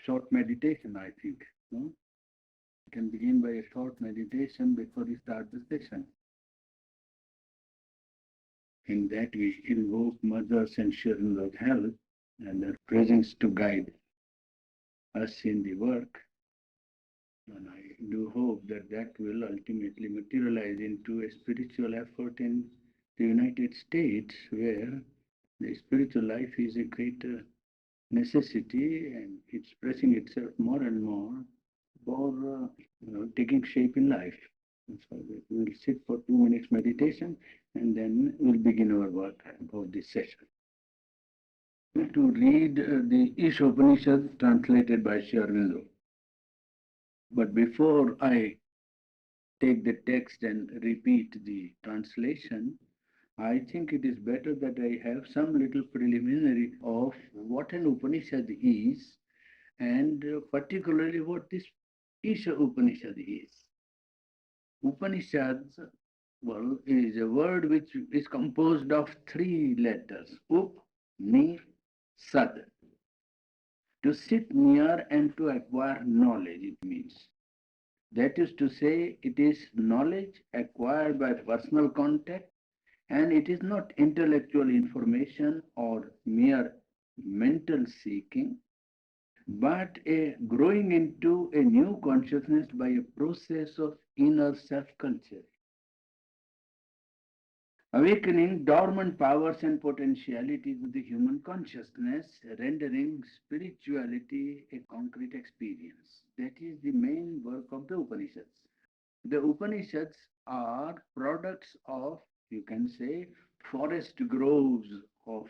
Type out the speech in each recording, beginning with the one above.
short meditation, I think. No? You can begin by a short meditation before you start the session. In that we invoke Mother Sensual of Health and her presence to guide us in the work. And I do hope that that will ultimately materialize into a spiritual effort in the United States, where the spiritual life is a greater necessity and it's pressing itself more and more for taking shape in life. And so we will sit for 2 minutes meditation and then we'll begin our work about this session. To read the Isha Upanishad translated by Sri Aurobindo. But before I take the text and repeat the translation, I think it is better that I have some little preliminary of what an Upanishad is and particularly what this Isha Upanishad is. Upanishads, well, is a word which is composed of 3 letters, Up, Ni, Sad. To sit near and to acquire knowledge, it means. That is to say, it is knowledge acquired by personal contact, and it is not intellectual information or mere mental seeking, but a growing into a new consciousness by a process of inner self-culture. Awakening dormant powers and potentialities of the human consciousness, rendering spirituality a concrete experience. That is the main work of the Upanishads. The Upanishads are products of, you can say, forest groves of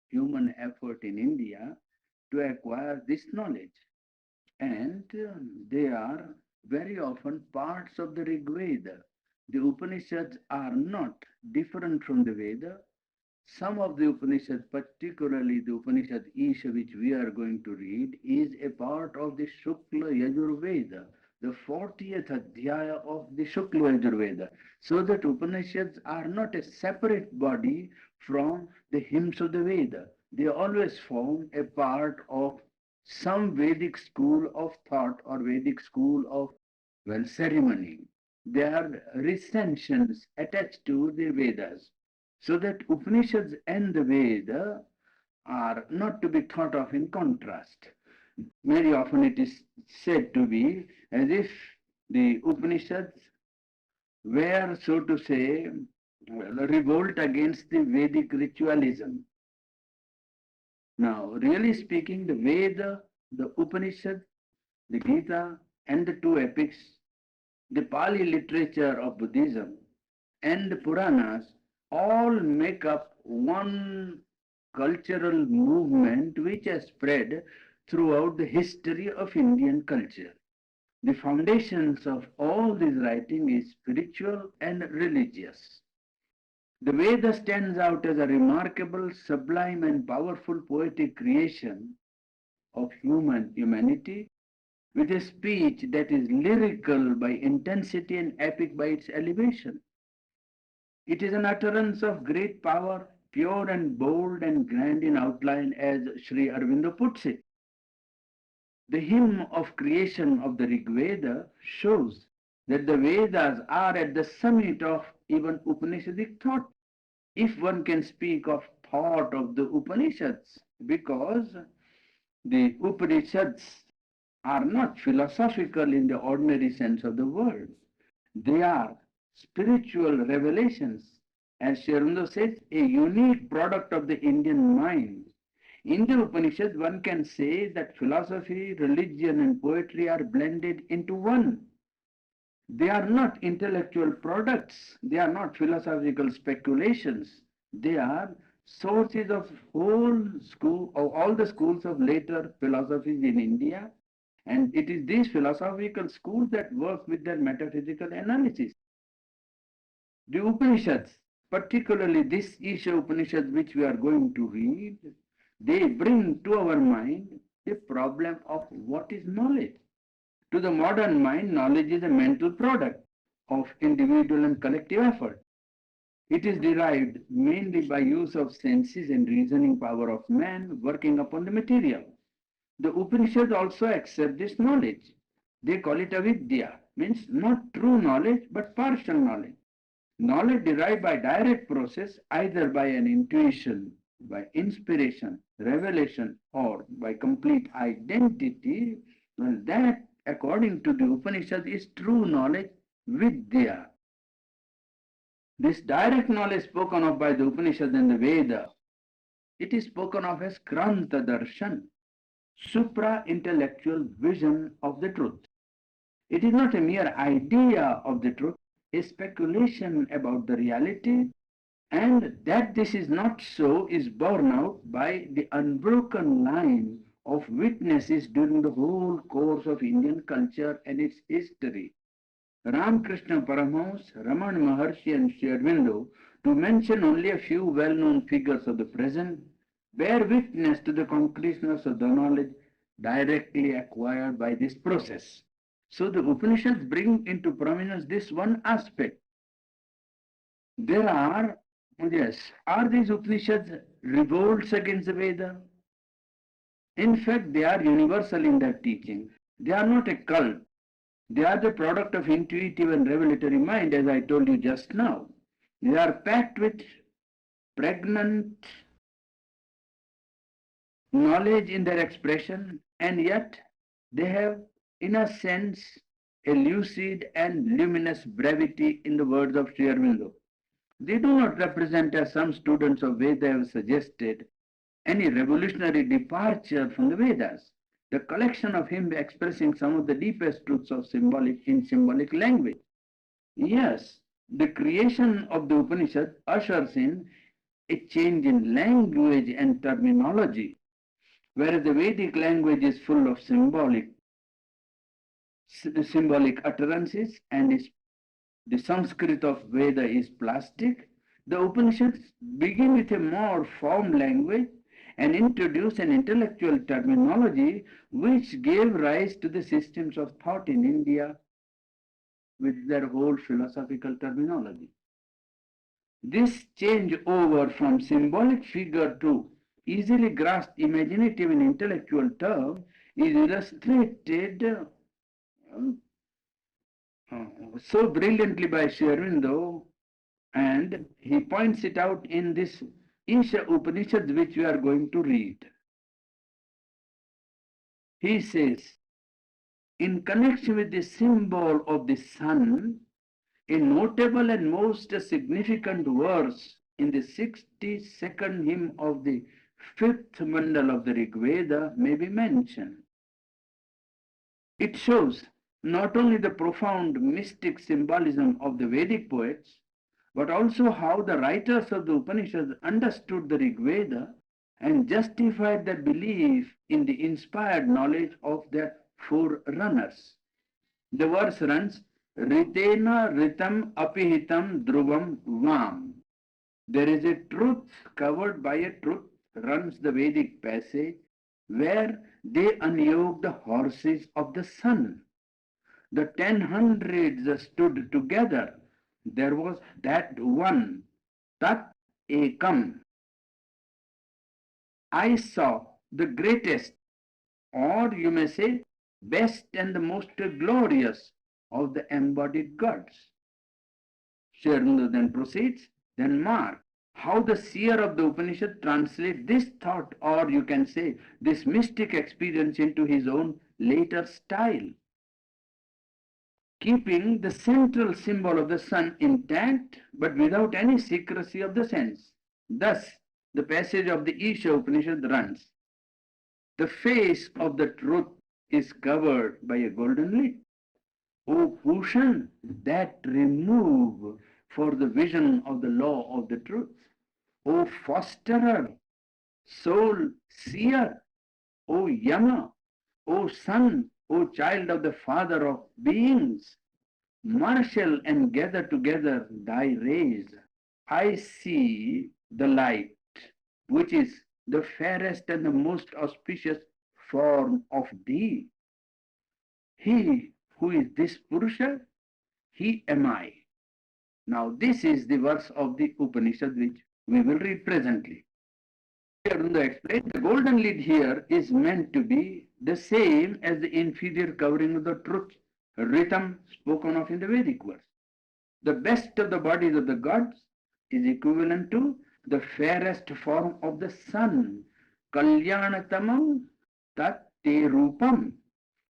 human effort in India to acquire this knowledge. And they are very often parts of the Rig Veda. The Upanishads are not different from the Veda. Some of the Upanishads, particularly the Upanishad Isha, which we are going to read, is a part of the Shukla Yajurveda, the 40th Adhyaya of the Shukla Yajurveda. So that Upanishads are not a separate body from the hymns of the Veda. They always form a part of some Vedic school of thought or Vedic school of, well, ceremony. They are recensions attached to the Vedas. So that Upanishads and the Veda are not to be thought of in contrast. Very often it is said to be as if the Upanishads were, so to say, well, a revolt against the Vedic ritualism. Now, really speaking, the Veda, the Upanishad, the Gita, and the 2 epics, the Pali literature of Buddhism, and the Puranas all make up one cultural movement which has spread throughout the history of Indian culture. The foundations of all this writing is spiritual and religious. The Veda stands out as a remarkable, sublime, and powerful poetic creation of humanity, with a speech that is lyrical by intensity and epic by its elevation. It is an utterance of great power, pure and bold and grand in outline, as Sri Aurobindo puts it. The hymn of creation of the Rig Veda shows that the Vedas are at the summit of even Upanishadic thought, if one can speak of thought of the Upanishads, because the Upanishads are not philosophical in the ordinary sense of the word. They are spiritual revelations. As Sri Aurobindo says, a unique product of the Indian mind. In the Upanishads, one can say that philosophy, religion, and poetry are blended into one. They are not intellectual products. They are not philosophical speculations. They are sources of all the schools of later philosophies in India. And it is these philosophical schools that work with their metaphysical analysis. The Upanishads, particularly this Isha Upanishad which we are going to read, they bring to our mind the problem of what is knowledge. To the modern mind, knowledge is a mental product of individual and collective effort. It is derived mainly by use of senses and reasoning power of man working upon the material. The Upanishads also accept this knowledge. They call it avidya, means not true knowledge but partial knowledge. Knowledge derived by direct process, either by an intuition, by inspiration, revelation, or by complete identity, well, that, according to the Upanishad, is true knowledge, vidya. This direct knowledge spoken of by the Upanishad and the Veda, it is spoken of as Kranta Darshan, supra-intellectual vision of the truth. It is not a mere idea of the truth, a speculation about the reality, and that this is not so is borne out by the unbroken line of witnesses during the whole course of Indian culture and its history. Ramakrishna Paramahamsa, Ramana Maharshi and Sri Aurobindo, to mention only a few well-known figures of the present, bear witness to the concreteness of the knowledge directly acquired by this process. So the Upanishads bring into prominence this one aspect. There are, yes, are these Upanishads revolts against the Veda? In fact, they are universal in their teaching. They are not a cult. They are the product of intuitive and revelatory mind, as I told you just now. They are packed with pregnant knowledge in their expression, and yet they have, in a sense, a lucid and luminous brevity in the words of Sri Aurobindo. They do not represent, as some students of Veda have suggested, any revolutionary departure from the Vedas. The collection of hymns expressing some of the deepest truths of symbolic language. Yes, the creation of the Upanishad ushers in a change in language and terminology, whereas the Vedic language is full of symbolic utterances and the Sanskrit of Veda is plastic. The Upanishads begin with a more formed language and introduce an intellectual terminology which gave rise to the systems of thought in India with their whole philosophical terminology. This change over from symbolic figure to easily grasped imaginative and intellectual term is illustrated so brilliantly by Sri Aurobindo, and he points it out in this Isha Upanishad which we are going to read. He says, in connection with the symbol of the sun, a notable and most significant verse in the 62nd hymn of the 5th mandal of the Rig Veda may be mentioned. It shows not only the profound mystic symbolism of the Vedic poets, but also how the writers of the Upanishads understood the Rig Veda and justified their belief in the inspired knowledge of their forerunners. The verse runs, Ritena Ritam Apihitam Dhruvam Vam. There is a truth covered by a truth, runs the Vedic passage, where they unyoked the horses of the sun. The 10 hundreds stood together. There was that one, Tat Ekam. I saw the greatest, or you may say, best and the most glorious of the embodied gods. Sri Aurobindo then proceeds, then mark how the seer of the Upanishad translates this thought, or you can say this mystic experience, into his own later style, keeping the central symbol of the sun intact but without any secrecy of the sense. Thus, the passage of the Isha Upanishad runs, the face of the truth is covered by a golden lid. O cushion that remove for the vision of the law of the truth. O fosterer, soul seer, O Yama, O son, O child of the Father of beings, marshal and gather together thy rays. I see the light, which is the fairest and the most auspicious form of thee. He who is this Purusha, he am I. Now this is the verse of the Upanishad which we will read presently. Arvindo explained, the golden lid here is meant to be the same as the inferior covering of the truth, rhythm spoken of in the Vedic verse. The best of the bodies of the gods is equivalent to the fairest form of the sun. Kalyanatamam tat te rupam.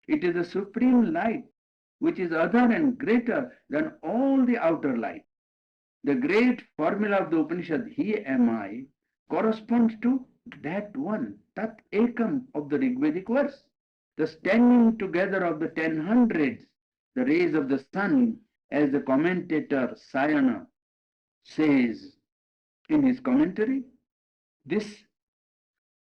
It is the supreme light which is other and greater than all the outer light. The great formula of the Upanishad, He am I, corresponds to that one, Tat Ekam of the Rigvedic verse. The standing together of the 10 hundreds, the rays of the sun, as the commentator Sayana says in his commentary, this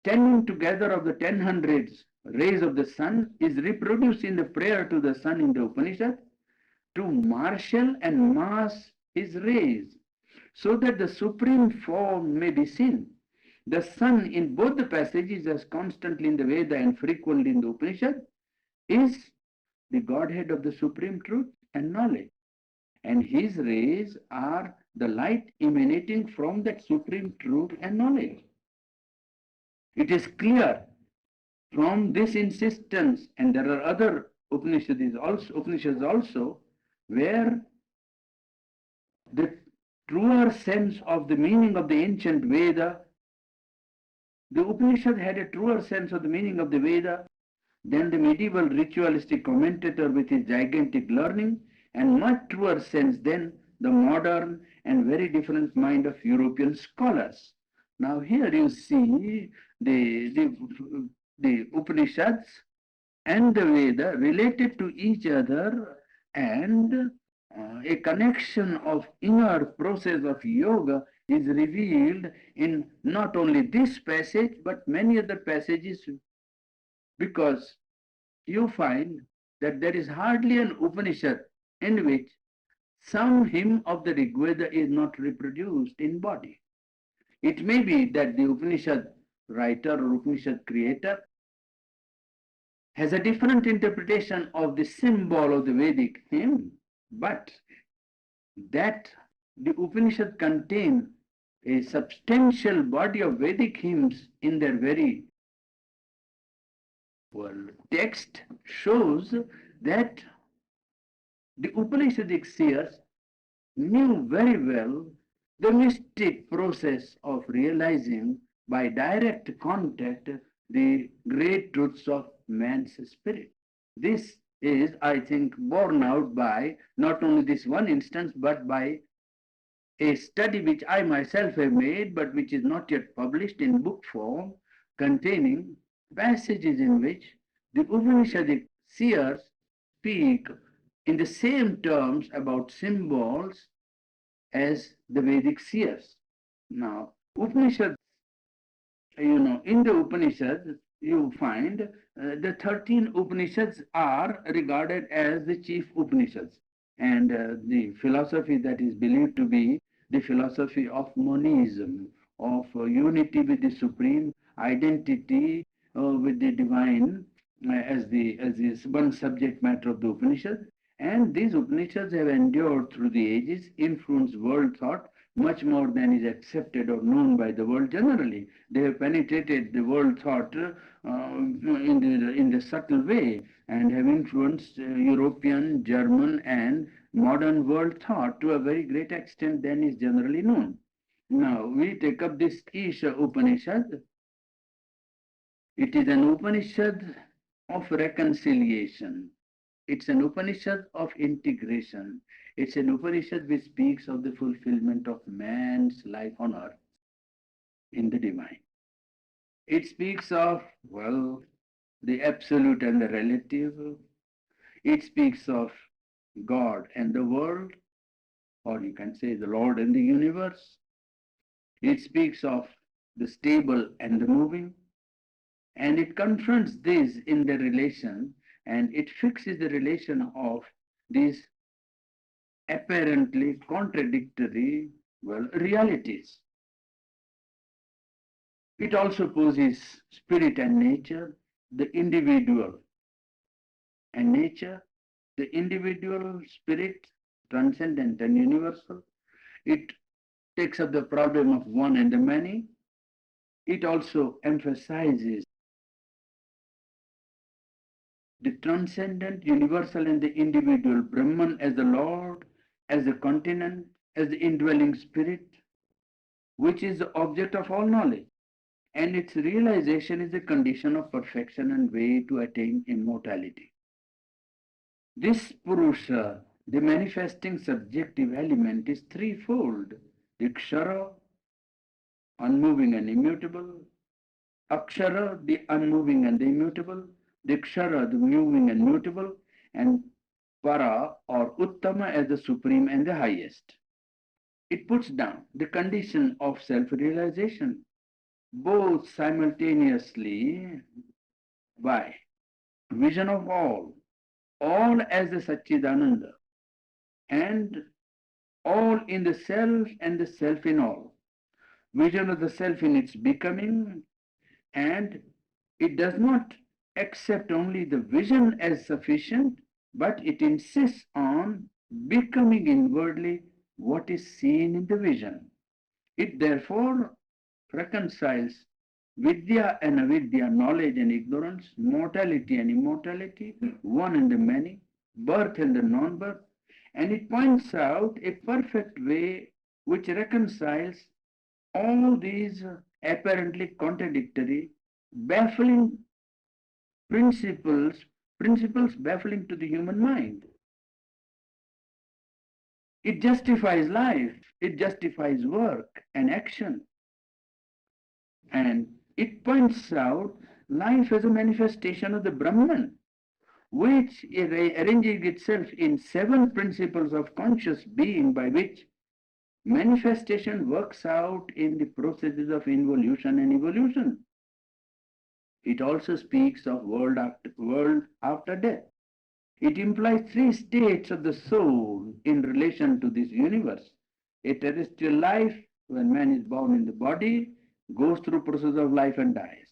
standing together of the 10 hundreds rays of the sun is reproduced in the prayer to the sun in the Upanishad to marshal and mass his rays so that the supreme form may be seen. The sun in both the passages, as constantly in the Veda and frequently in the Upanishad, is the Godhead of the supreme truth and knowledge. And his rays are the light emanating from that supreme truth and knowledge. It is clear from this insistence, and there are other Upanishads also where the truer sense of the meaning of the ancient Veda, the Upanishad had a truer sense of the meaning of the Veda than the medieval ritualistic commentator with his gigantic learning, and much truer sense than the modern and very different mind of European scholars. Now here you see the Upanishads and the Veda related to each other, and a connection of inner process of yoga is revealed in not only this passage but many other passages, because you find that there is hardly an Upanishad in which some hymn of the Rigveda is not reproduced in body. It may be that the Upanishad writer or Upanishad creator has a different interpretation of the symbol of the Vedic hymn, but that the Upanishad contain a substantial body of Vedic hymns in their very text shows that the Upanishadic seers knew very well the mystic process of realizing by direct contact the great truths of man's spirit. This is, I think, borne out by not only this one instance, but by a study which I myself have made, but which is not yet published in book form, containing passages in which the Upanishadic seers speak in the same terms about symbols as the Vedic seers. Now, Upanishads, in the Upanishads, you find the 13 Upanishads are regarded as the chief Upanishads. And the philosophy that is believed to be the philosophy of monism, of unity with the supreme, identity with the divine as the one subject matter of the Upanishad. And these Upanishads have endured through the ages, influenced world thought much more than is accepted or known by the world generally. They have penetrated the world thought in the subtle way and have influenced European, German, and modern world thought to a very great extent than is generally known. Now, we take up this Isha Upanishad. It is an Upanishad of reconciliation. It's an Upanishad of integration. It's an Upanishad which speaks of the fulfillment of man's life on earth in the divine. It speaks of, well, the absolute and the relative. It speaks of God and the world, or you can say the Lord and the universe. It speaks of the stable and the moving, and it confronts this in the relation, and it fixes the relation of these apparently contradictory, realities. It also poses spirit and nature, the individual and nature, the individual spirit, transcendent and universal. It takes up the problem of one and the many. It also emphasizes the transcendent, universal, and the individual, Brahman as the Lord, as the continent, as the indwelling spirit, which is the object of all knowledge. And its realization is the condition of perfection and way to attain immortality. This Purusha, the manifesting subjective element, is threefold: the Kshara, unmoving and immutable; Akshara, the unmoving and the immutable; the Kshara, the moving and mutable; and Para or Uttama as the supreme and the highest. It puts down the condition of self-realization, both simultaneously by vision of all as the Satchidananda, and all in the self and the self in all. Vision of the self in its becoming, and it does not accept only the vision as sufficient, but it insists on becoming inwardly what is seen in the vision. It therefore reconciles vidya and avidya, knowledge and ignorance, mortality and immortality, one and the many, birth and the non-birth, and it points out a perfect way which reconciles all these apparently contradictory, baffling principles baffling to the human mind. It justifies life, it justifies work and action, and it points out life as a manifestation of the Brahman, which arranging itself in seven principles of conscious being by which manifestation works out in the processes of involution and evolution. It also speaks of world after death. It implies three states of the soul in relation to this universe. A terrestrial life, when man is born in the body, goes through process of life and dies.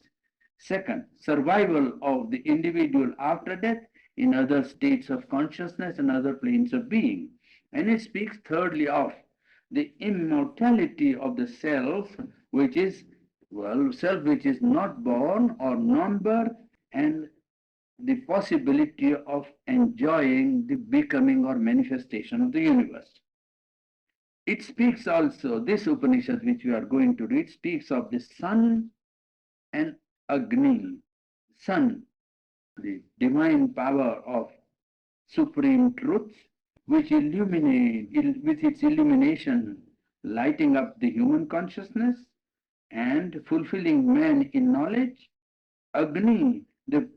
Second, survival of the individual after death in other states of consciousness and other planes of being. And it speaks thirdly of the immortality of the self, which is, self which is not born or non-birth, and the possibility of enjoying the becoming or manifestation of the universe. It speaks also, this Upanishad which we are going to read, speaks of the sun and Agni. Sun, the divine power of supreme truth, which illuminate, with its illumination, lighting up the human consciousness and fulfilling man in knowledge. Agni, the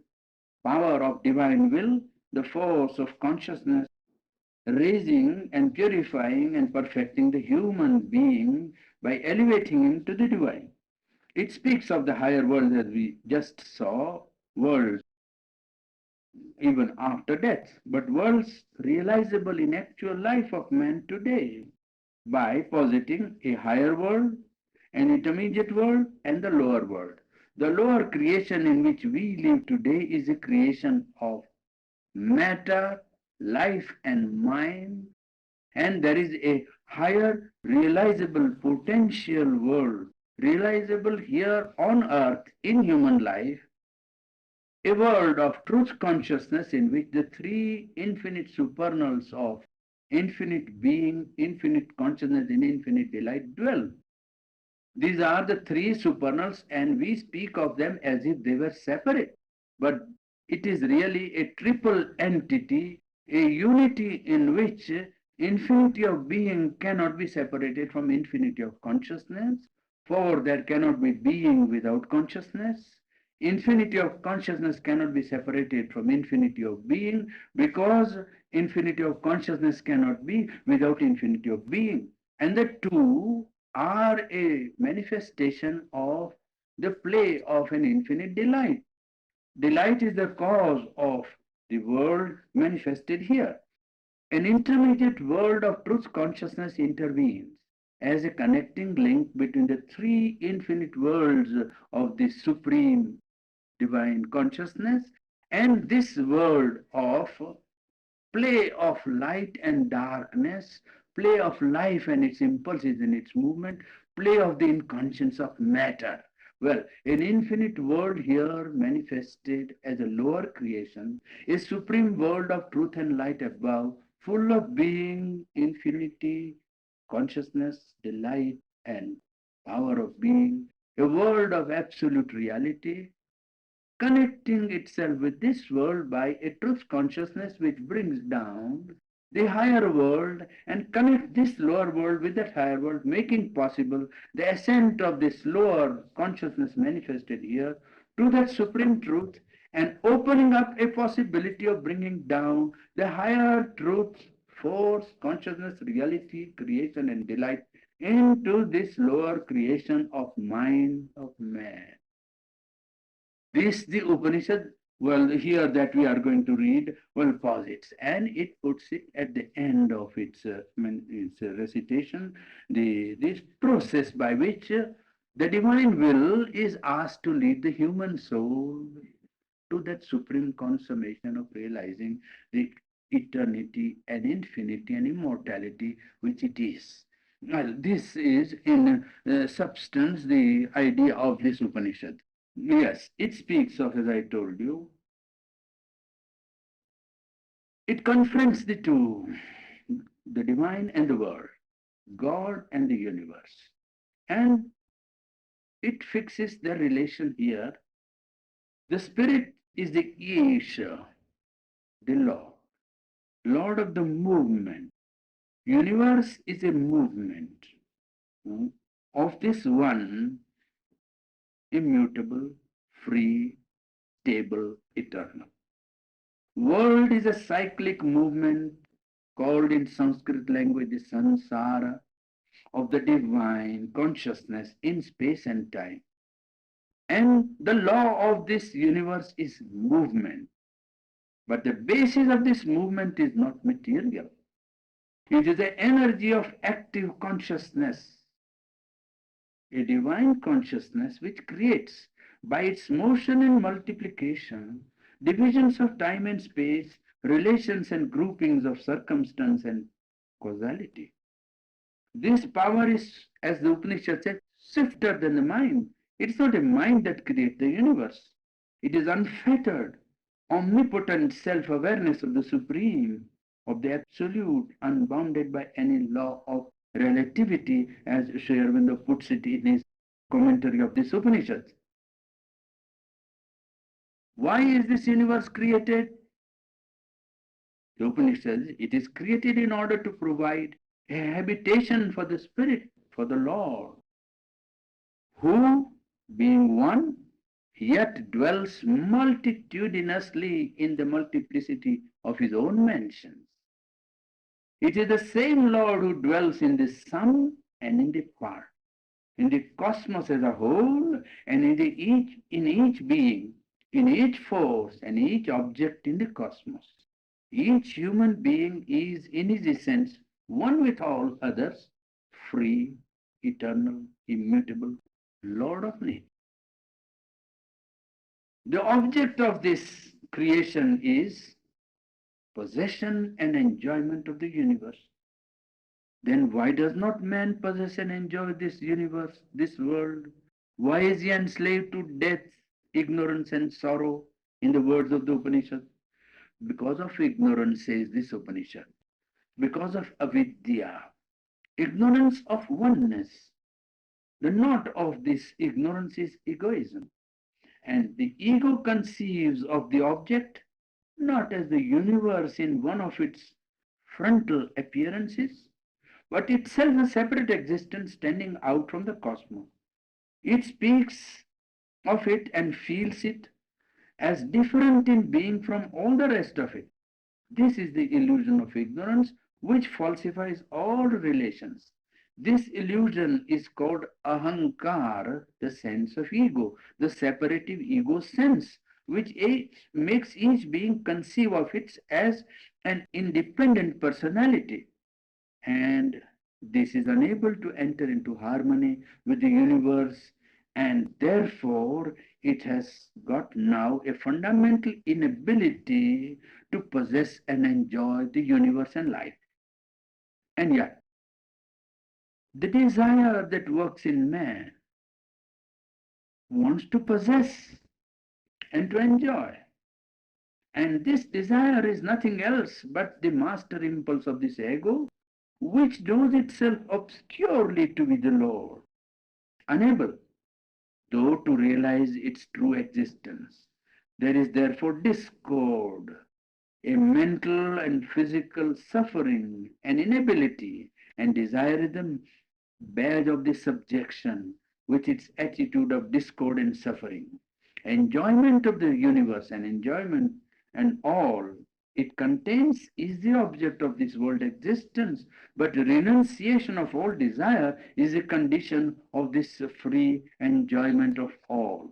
power of divine will, the force of consciousness, raising and purifying and perfecting the human being by elevating him to the divine. It speaks of the higher world as we just saw, worlds even after death, but worlds realizable in actual life of man today by positing a higher world, an intermediate world, and the lower world. The lower creation in which we live today is a creation of matter, life, and mind, and there is a higher realizable potential world, realizable here on earth in human life, a world of truth consciousness in which the three infinite supernals of infinite being, infinite consciousness, and infinite delight dwell. These are the three supernals, and we speak of them as if they were separate. But it is really a triple entity, a unity in which infinity of being cannot be separated from infinity of consciousness, for there cannot be being without consciousness. Infinity of consciousness cannot be separated from infinity of being, because infinity of consciousness cannot be without infinity of being. And the two are a manifestation of the play of an infinite delight. Delight is the cause of the world manifested here. An intermediate world of truth consciousness intervenes as a connecting link between the three infinite worlds of the supreme divine consciousness and this world of play of light and darkness, play of life and its impulses and its movement, play of the inconscience of matter. Well, an infinite world here manifested as a lower creation, a supreme world of truth and light above, full of being, infinity, consciousness, delight, and power of being, a world of absolute reality, connecting itself with this world by a truth consciousness which brings down the higher world and connects this lower world with that higher world, making possible the ascent of this lower consciousness manifested here to that supreme truth and opening up a possibility of bringing down the higher truth, force, consciousness, reality, creation, and delight into this lower creation of mind of man. This the Upanishad, well, here that we are going to read, well, posits, and it puts it at the end of its recitation, this process by which the divine will is asked to lead the human soul to that supreme consummation of realizing the eternity and infinity and immortality which it is. Well, this is in substance the idea of this Upanishad. Yes, it speaks of, as I told you, it confronts the two, the divine and the world, God and the universe. And it fixes the relation here. The spirit is the Isha, the Lord of the movement. Universe is a movement of this one immutable, free, stable, eternal. World is a cyclic movement called in Sanskrit language the samsara of the divine consciousness in space and time. And the law of this universe is movement. But the basis of this movement is not material. It is the energy of active consciousness, a divine consciousness which creates by its motion and multiplication divisions of time and space, relations and groupings of circumstance and causality. This power is, as the Upanishad says, swifter than the mind. It's not a mind that creates the universe. It is unfettered, omnipotent self-awareness of the Supreme, of the Absolute, unbounded by any law of relativity, as Sri Aurobindo puts it in his commentary of this Upanishad. Why is this universe created? The Upanishad says it is created in order to provide a habitation for the Spirit, for the Lord, who, being one, yet dwells multitudinously in the multiplicity of his own mansions. It is the same Lord who dwells in the sum and in the part, in the cosmos as a whole, and in each being, in each force and each object in the cosmos. Each human being is in his essence one with all others, free, eternal, immutable, Lord of nature. The object of this creation is possession and enjoyment of the universe. Then why does not man possess and enjoy this universe, this world? Why is he enslaved to death, ignorance and sorrow, in the words of the Upanishad? Because of ignorance, says this Upanishad. Because of avidya, ignorance of oneness. The knot of this ignorance is egoism. And the ego conceives of the object not as the universe in one of its frontal appearances, but itself a separate existence standing out from the cosmos. It speaks of it and feels it as different in being from all the rest of it. This is the illusion of ignorance which falsifies all relations. This illusion is called ahankar, the sense of ego, the separative ego sense, which makes each being conceive of it as an independent personality. And this is unable to enter into harmony with the universe, and therefore it has got now a fundamental inability to possess and enjoy the universe and life. And yet, the desire that works in man, wants to possess and to enjoy. And this desire is nothing else but the master impulse of this ego, which knows itself obscurely to be the Lord, unable, though, to realize its true existence. There is therefore discord, a mental and physical suffering, an inability, and desire is the badge of the subjection with its attitude of discord and suffering. Enjoyment of the universe and enjoyment and all it contains is the object of this world existence, but renunciation of all desire is a condition of this free enjoyment of all.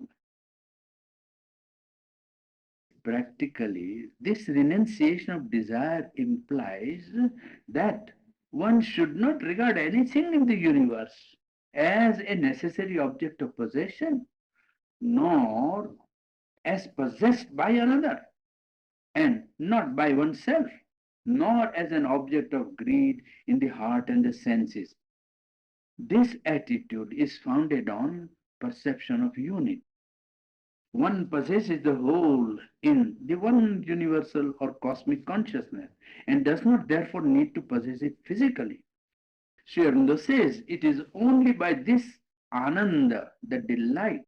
Practically, this renunciation of desire implies that one should not regard anything in the universe as a necessary object of possession, nor as possessed by another, and not by oneself, nor as an object of greed in the heart and the senses. This attitude is founded on perception of unity. One possesses the whole in the one universal or cosmic consciousness and does not therefore need to possess it physically. Sri Aurobindo says it is only by this ananda, the delight,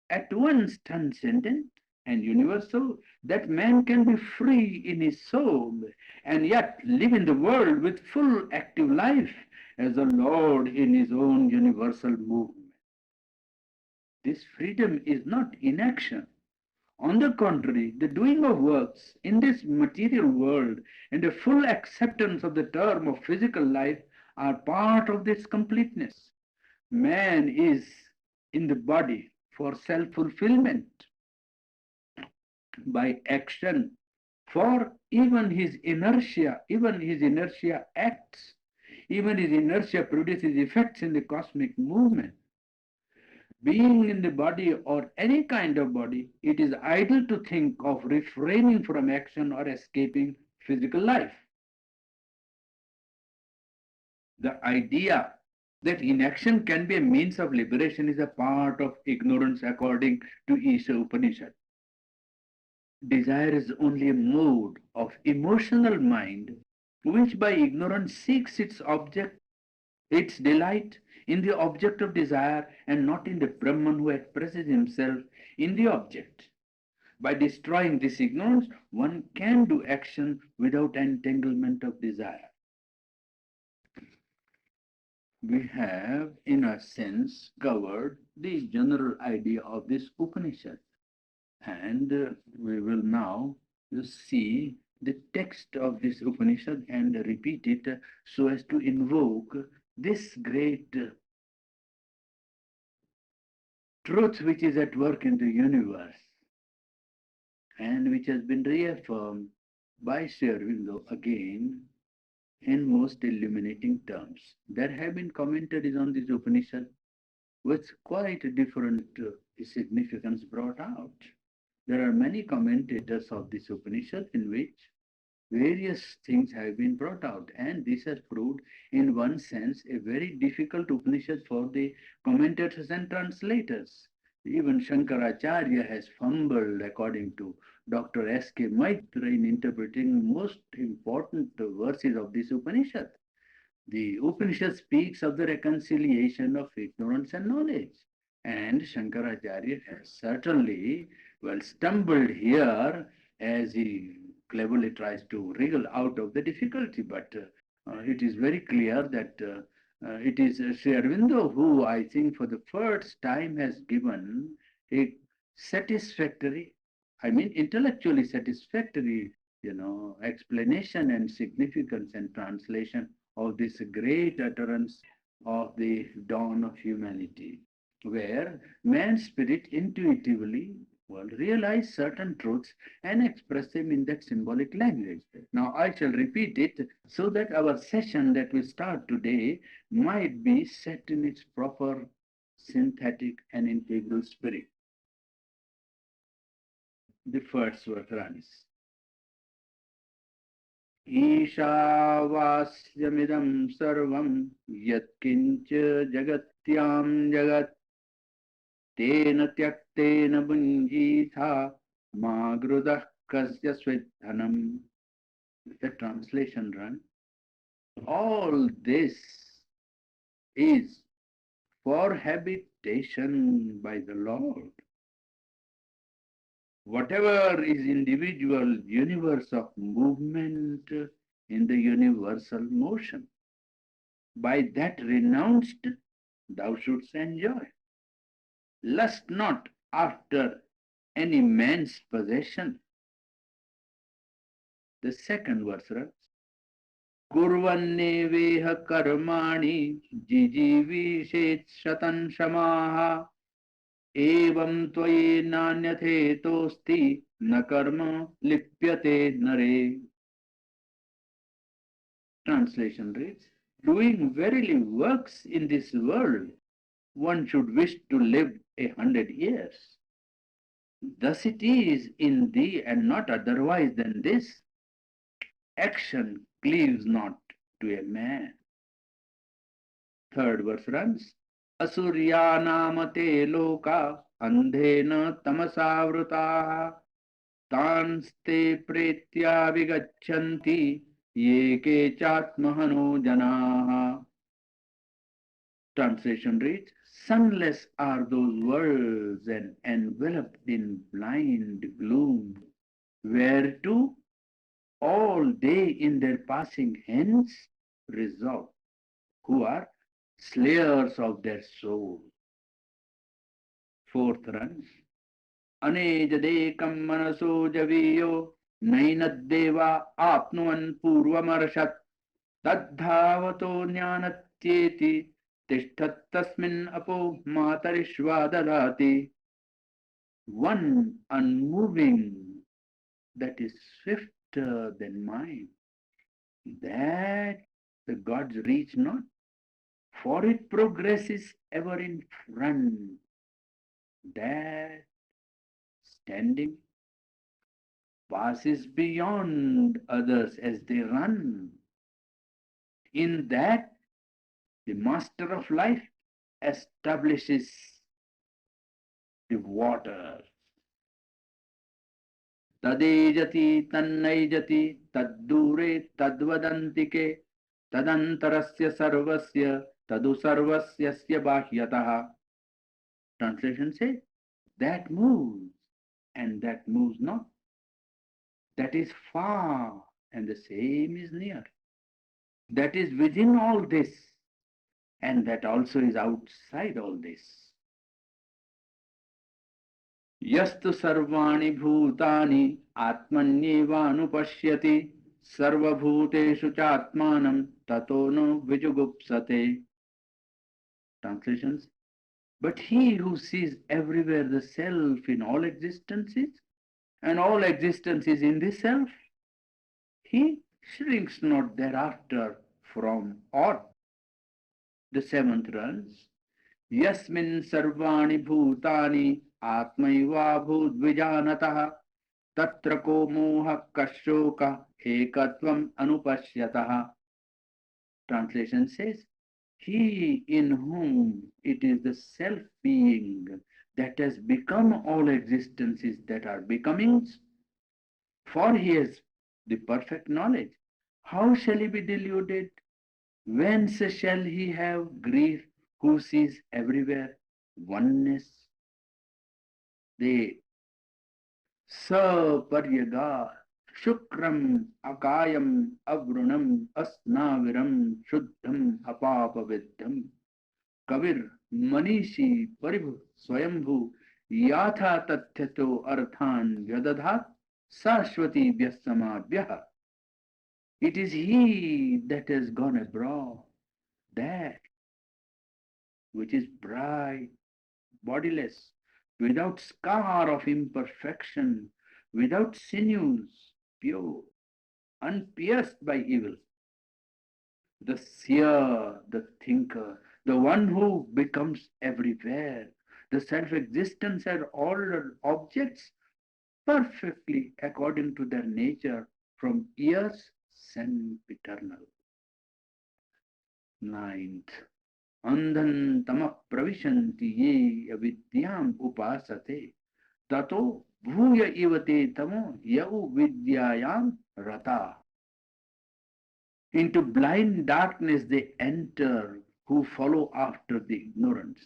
at once transcendent and universal, that man can be free in his soul and yet live in the world with full active life as a Lord in his own universal movement. This freedom is not inaction. On the contrary, the doing of works in this material world and a full acceptance of the term of physical life are part of this completeness. Man is in the body for self-fulfillment by action, for even his inertia acts, even his inertia produces effects in the cosmic movement. Being in the body or any kind of body, it is idle to think of refraining from action or escaping physical life. The idea that inaction can be a means of liberation is a part of ignorance according to Isha Upanishad. Desire is only a mode of emotional mind which by ignorance seeks its object, its delight in the object of desire and not in the Brahman who expresses himself in the object. By destroying this ignorance, one can do action without entanglement of desire. We have, in a sense, covered the general idea of this Upanishad. And we will now see the text of this Upanishad and repeat it so as to invoke this great truth which is at work in the universe and which has been reaffirmed by Sri Aurobindo again in most illuminating terms. There have been commentaries on this Upanishad with quite different significance brought out. There are many commentators of this Upanishad in which various things have been brought out, and this has proved, in one sense, a very difficult Upanishad for the commentators and translators. Even Shankaracharya has fumbled, according to Dr. S.K. Maitra, in interpreting most important verses of this Upanishad. The Upanishad speaks of the reconciliation of ignorance and knowledge. And Shankaracharya has certainly, stumbled here as he cleverly tries to wriggle out of the difficulty. But it is very clear that it is Sri Aurobindo who, I think, for the first time has given a satisfactory, intellectually satisfactory, explanation and significance and translation of this great utterance of the dawn of humanity, where man's spirit intuitively realize certain truths and express them in that symbolic language. Now I shall repeat it so that our session that we start today might be set in its proper synthetic and integral spirit. The first verse runs. Ishavasya sarvam yatkincha jagatyam jagat Tena tyaktena bunjitha magrudah kasya swedhanam. The translation run. All this is for habitation by the Lord. Whatever is individual universe of movement in the universal motion, by that renounced thou shouldst enjoy. Lust not after any man's possession. The second verse runs, कुर्वन्नेवेह कर्माणि जिजीविषेत् शतं शमाः एवं त्वयि नान्यथेतोऽस्ति न कर्म लिप्यते नरे. Translation reads, doing verily works in this world, one should wish to live 100 years. Thus it is in thee and not otherwise than this. Action cleaves not to a man. Third verse runs, Asuryanamate loka andhena tamasavruta tanste pretya vigachanti ye ke chatmahano janaha. Translation reads, sunless are those worlds and enveloped in blind gloom, whereto all they in their passing hence resolve, who are slayers of their soul. Fourth runs, अनेजदेकं मनसो जवीयो नैनद्देवा आप्नुवन् पूर्वमर्षत् तद्धावतो ज्ञानत्येति तिष्ठत्तस्मिन् अपो मातरिश्वा ददाति. One unmoving that is swifter than mine, that the gods reach not, for it progresses ever in front, that standing passes beyond others as they run. In that, the master of life establishes the water. Tadejati tannajati taddure tadvadantike tadantarasya sarvasya tadu sarvasyasya bahyataha. Translation says, that moves and that moves not. That is far and the same is near. That is within all this and that also is outside all this. Yastu sarvani bhutani atmanyevanupashyati sarvabhuteshu chatmanam tato no vijugupsate. Translations. But he who sees everywhere the self in all existences, and all existences in the self, he shrinks not thereafter from aught. The seventh runs, Yasmin sarvani bhutani atmaiva bhudvijanatah tatra ko moha kashoka ekatvam anupashyatah. Translation says, he in whom it is the self-being that has become all existences that are becomings, for he has the perfect knowledge. How shall he be deluded? Whence shall he have grief who sees everywhere oneness? The Saparyaga Shukram Akayam Avrunam Asnaviram Shuddham Apapaviddham Kavir Manishi Paribhu Swayambhu Yatha Tathyato Arthan Yadadhat Sashwati Vyasamabhyaha. It is he that has gone abroad, that which is bright, bodiless, without scar of imperfection, without sinews, pure, unpierced by evil. The seer, the thinker, the one who becomes everywhere, the self-existence and all objects perfectly according to their nature from years sempiternal. Ninth, Andhan tama pravishanti ye avidyam upasate tato bhuya ivate tamo yau vidyayam rata. Into blind darkness they enter who follow after the ignorance.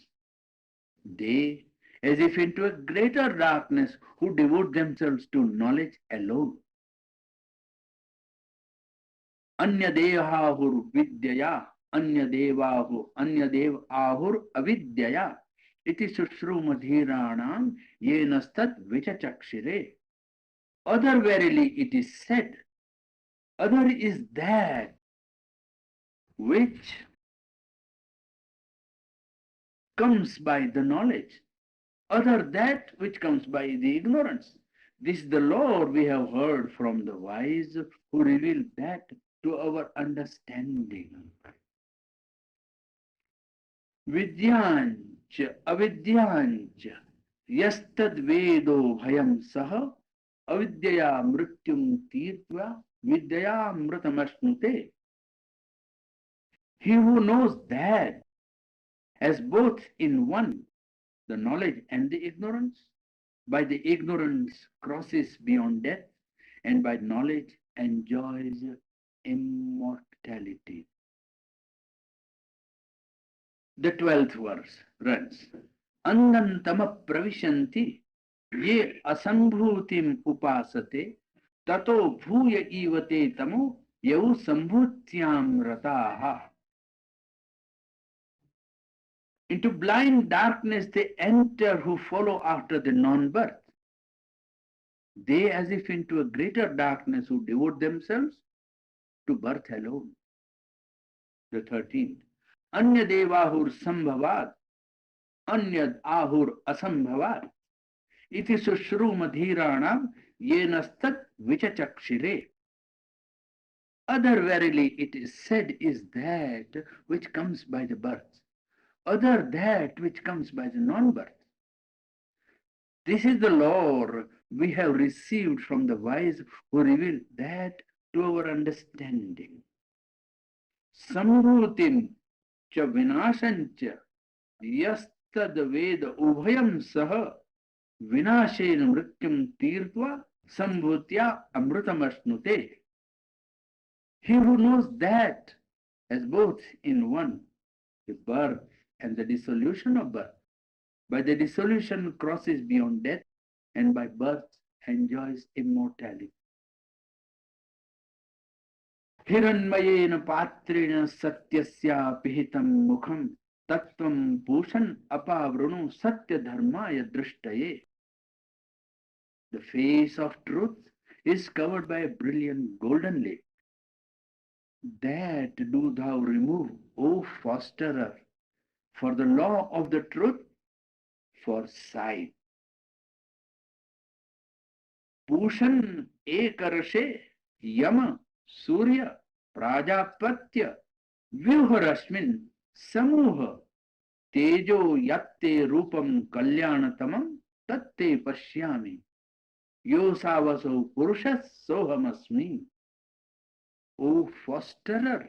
They, as if into a greater darkness, who devote themselves to knowledge alone. Anyadevahur vidyaya, anyadev ahur avidyaya. Iti sushrumadhiranam yenastat vichachakshire. Other verily it is said, other is that which comes by the knowledge, other that which comes by the ignorance. This is the law we have heard from the wise who reveal that to our understanding. Vidyancha avidyancha yastad vedo bhayam saha avidyaya mrityum tirtva vidyaya mritamasnute. He who knows that as both in one, the knowledge and the ignorance, by the ignorance crosses beyond death, and by knowledge enjoys immortality. The 12th verse runs, Annantama pravishanti ye asambhutim upasate tato bhuya ivate tamo yau sambhutyam rataha. Into blind darkness they enter who follow after the non-birth. They, as if into a greater darkness, who devote themselves to birth alone. The 13th. Anya devahur sambhavat, anyad ahur asambhavat. Iti sushru madhiranam yenastat vichachakshire. Other verily it is said is that which comes by the birth, other that which comes by the non-birth. This is the lore we have received from the wise who reveal that to our understanding. Sambhutim cha vinashancha yastad veda ubhayam saha vinashena mrityum tirtva sambhutya amritamasnute. He who knows that as both in one, the birth and the dissolution of birth, by the dissolution crosses beyond death, and by birth enjoys immortality. Hiranmayena patrina satyasya pihitam mukham tattvam pushan apavrunu satya dharmaya drishtaye. The face of truth is covered by a brilliant golden lake. That do thou remove, O fosterer, for the law of the truth, for sight. Pushan ekarashe yama surya prajapatya vyuharasmin samuha tejo yatte rupam kalyanatamam tatte pashyami yosavaso purushas sohamasmi. O fosterer,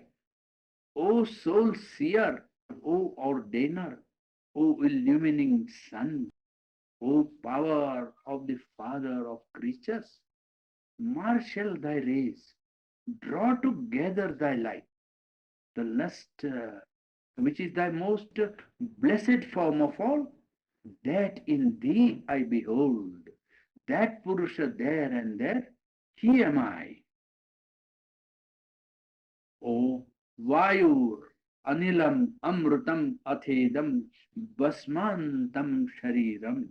O soul seer, O ordainer, O illumining sun, O power of the Father of creatures, marshal thy rays, draw together thy light, the lust which is thy most blessed form of all, that in thee I behold, that Purusha there and there, he am I. O Vayur Anilam Amrutam Athedam Basmantam Shariram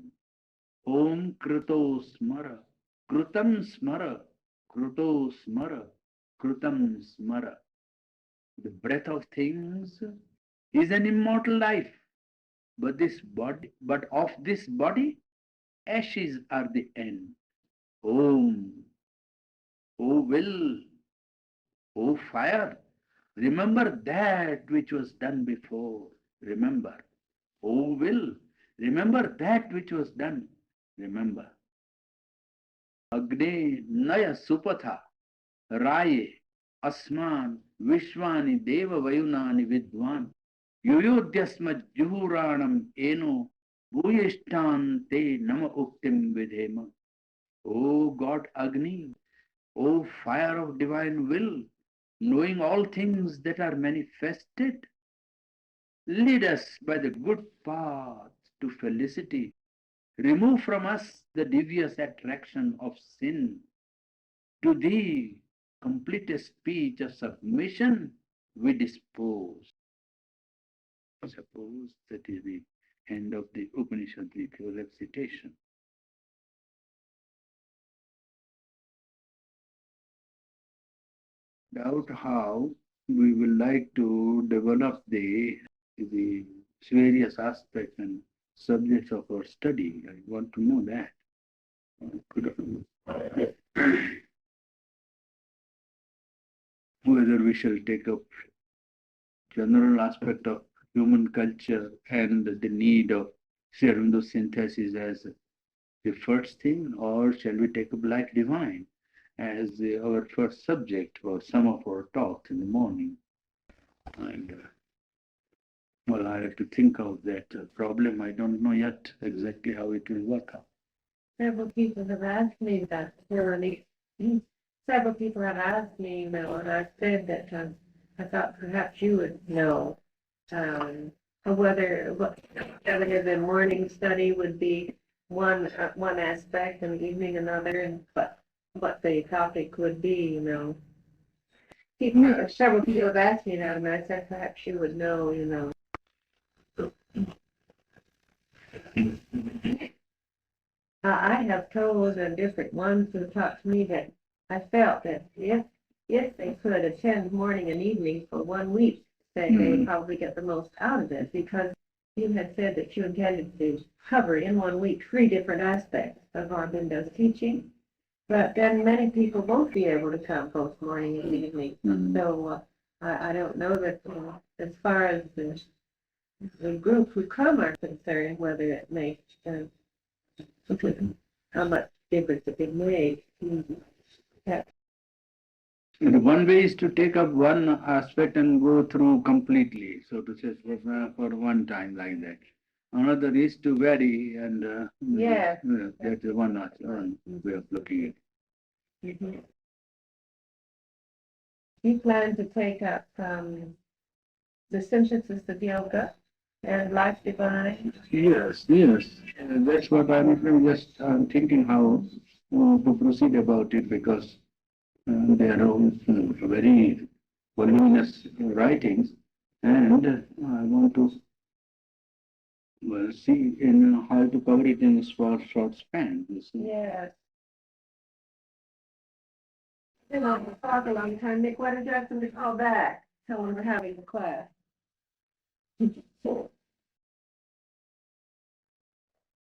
Om Kruto Smara Krutam Smara Kruto Smara Krutam Smara. The breath of things is an immortal life, but of this body, ashes are the end. Om, O will, O fire, remember that which was done before. Remember. O will, remember that which was done. Remember. Agne Naya Supatha Raye Asman Vishwani Deva Vayunani Vidwan Yoyodyasma juhuranam eno bhuyishtan te nama uktim vidhema. O God Agni, O fire of divine will, knowing all things that are manifested, lead us by the good path to felicity. Remove from us the devious attraction of sin. To thee, complete a speech of submission we dispose. Suppose that is the end of the Upanishadic recitation. Doubt how we will like to develop the various aspects and subjects of our study. I want to know that. Whether we shall take up general aspect of human culture and the need of Sri Aurobindo synthesis as the first thing, or shall we take up life divine as our first subject for some of our talks in the morning? And well, I have to think of that problem. I don't know yet exactly how it will work out. Several people have asked me that, several people have asked me, and I said that I thought perhaps you would know whether the morning study would be one aspect and evening another, and what the topic would be, Several people have asked me that, and I said perhaps you would know. I have told different ones who talked to me that I felt that if they could attend morning and evening for 1 week, they would probably get the most out of it, because you had said that you intended to cover in 1 week 3 different aspects of Aurobindo's teaching, but then many people won't be able to come both morning and evening. So I don't know that as far as the group who come are concerned, whether it makes how much difference it can make. And one way is to take up one aspect and go through completely, so to say, for one time like that. Another is to vary, and that's one way of looking at it. Mm-hmm. You plan to take up the synthesis of yoga and life divine? Yes. That's what I'm just thinking how to proceed about it, because they are all very voluminous writings, and I want to see in how to cover it in a short span. Yes. Been on the talk a long time. Nick, why did you ask them to call back? Tell them we're having a class.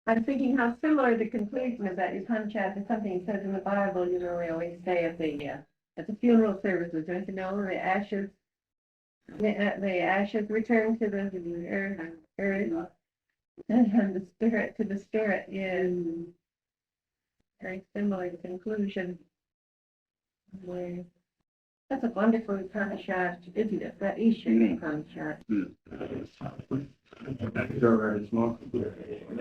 I'm thinking how similar the conclusion of that Upanishad to something it says in the Bible. We always say at the funeral services, don't you know, the ashes return to the earth, and the spirit to the spirit. Is very similar conclusion. That's a wonderful Upanishad, isn't it? That Isha Upanishad. It's more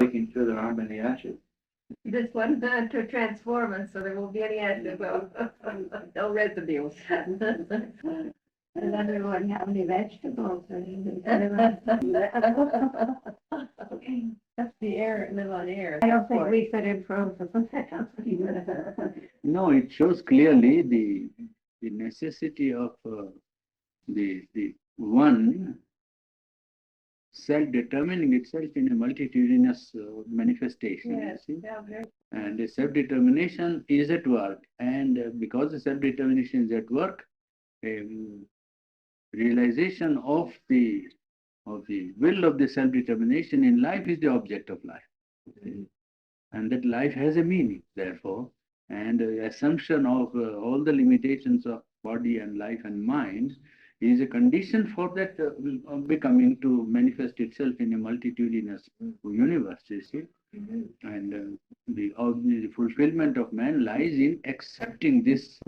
making sure there aren't any ashes. This one to transform us so there won't be any ashes, no residues. And then we won't have any vegetables. That's the air, live on air. I don't think we could improve. No, it shows clearly the necessity of the one self-determining itself in a multitudinous manifestation. Yes, and the self-determination is at work, and because the self-determination is at work, realization of the will of the self-determination in life is the object of life. And that life has a meaning, therefore, and the assumption of all the limitations of body and life and mind is a condition for that becoming to manifest itself in a multitudinous universe, you see. And the fulfillment of man lies in accepting this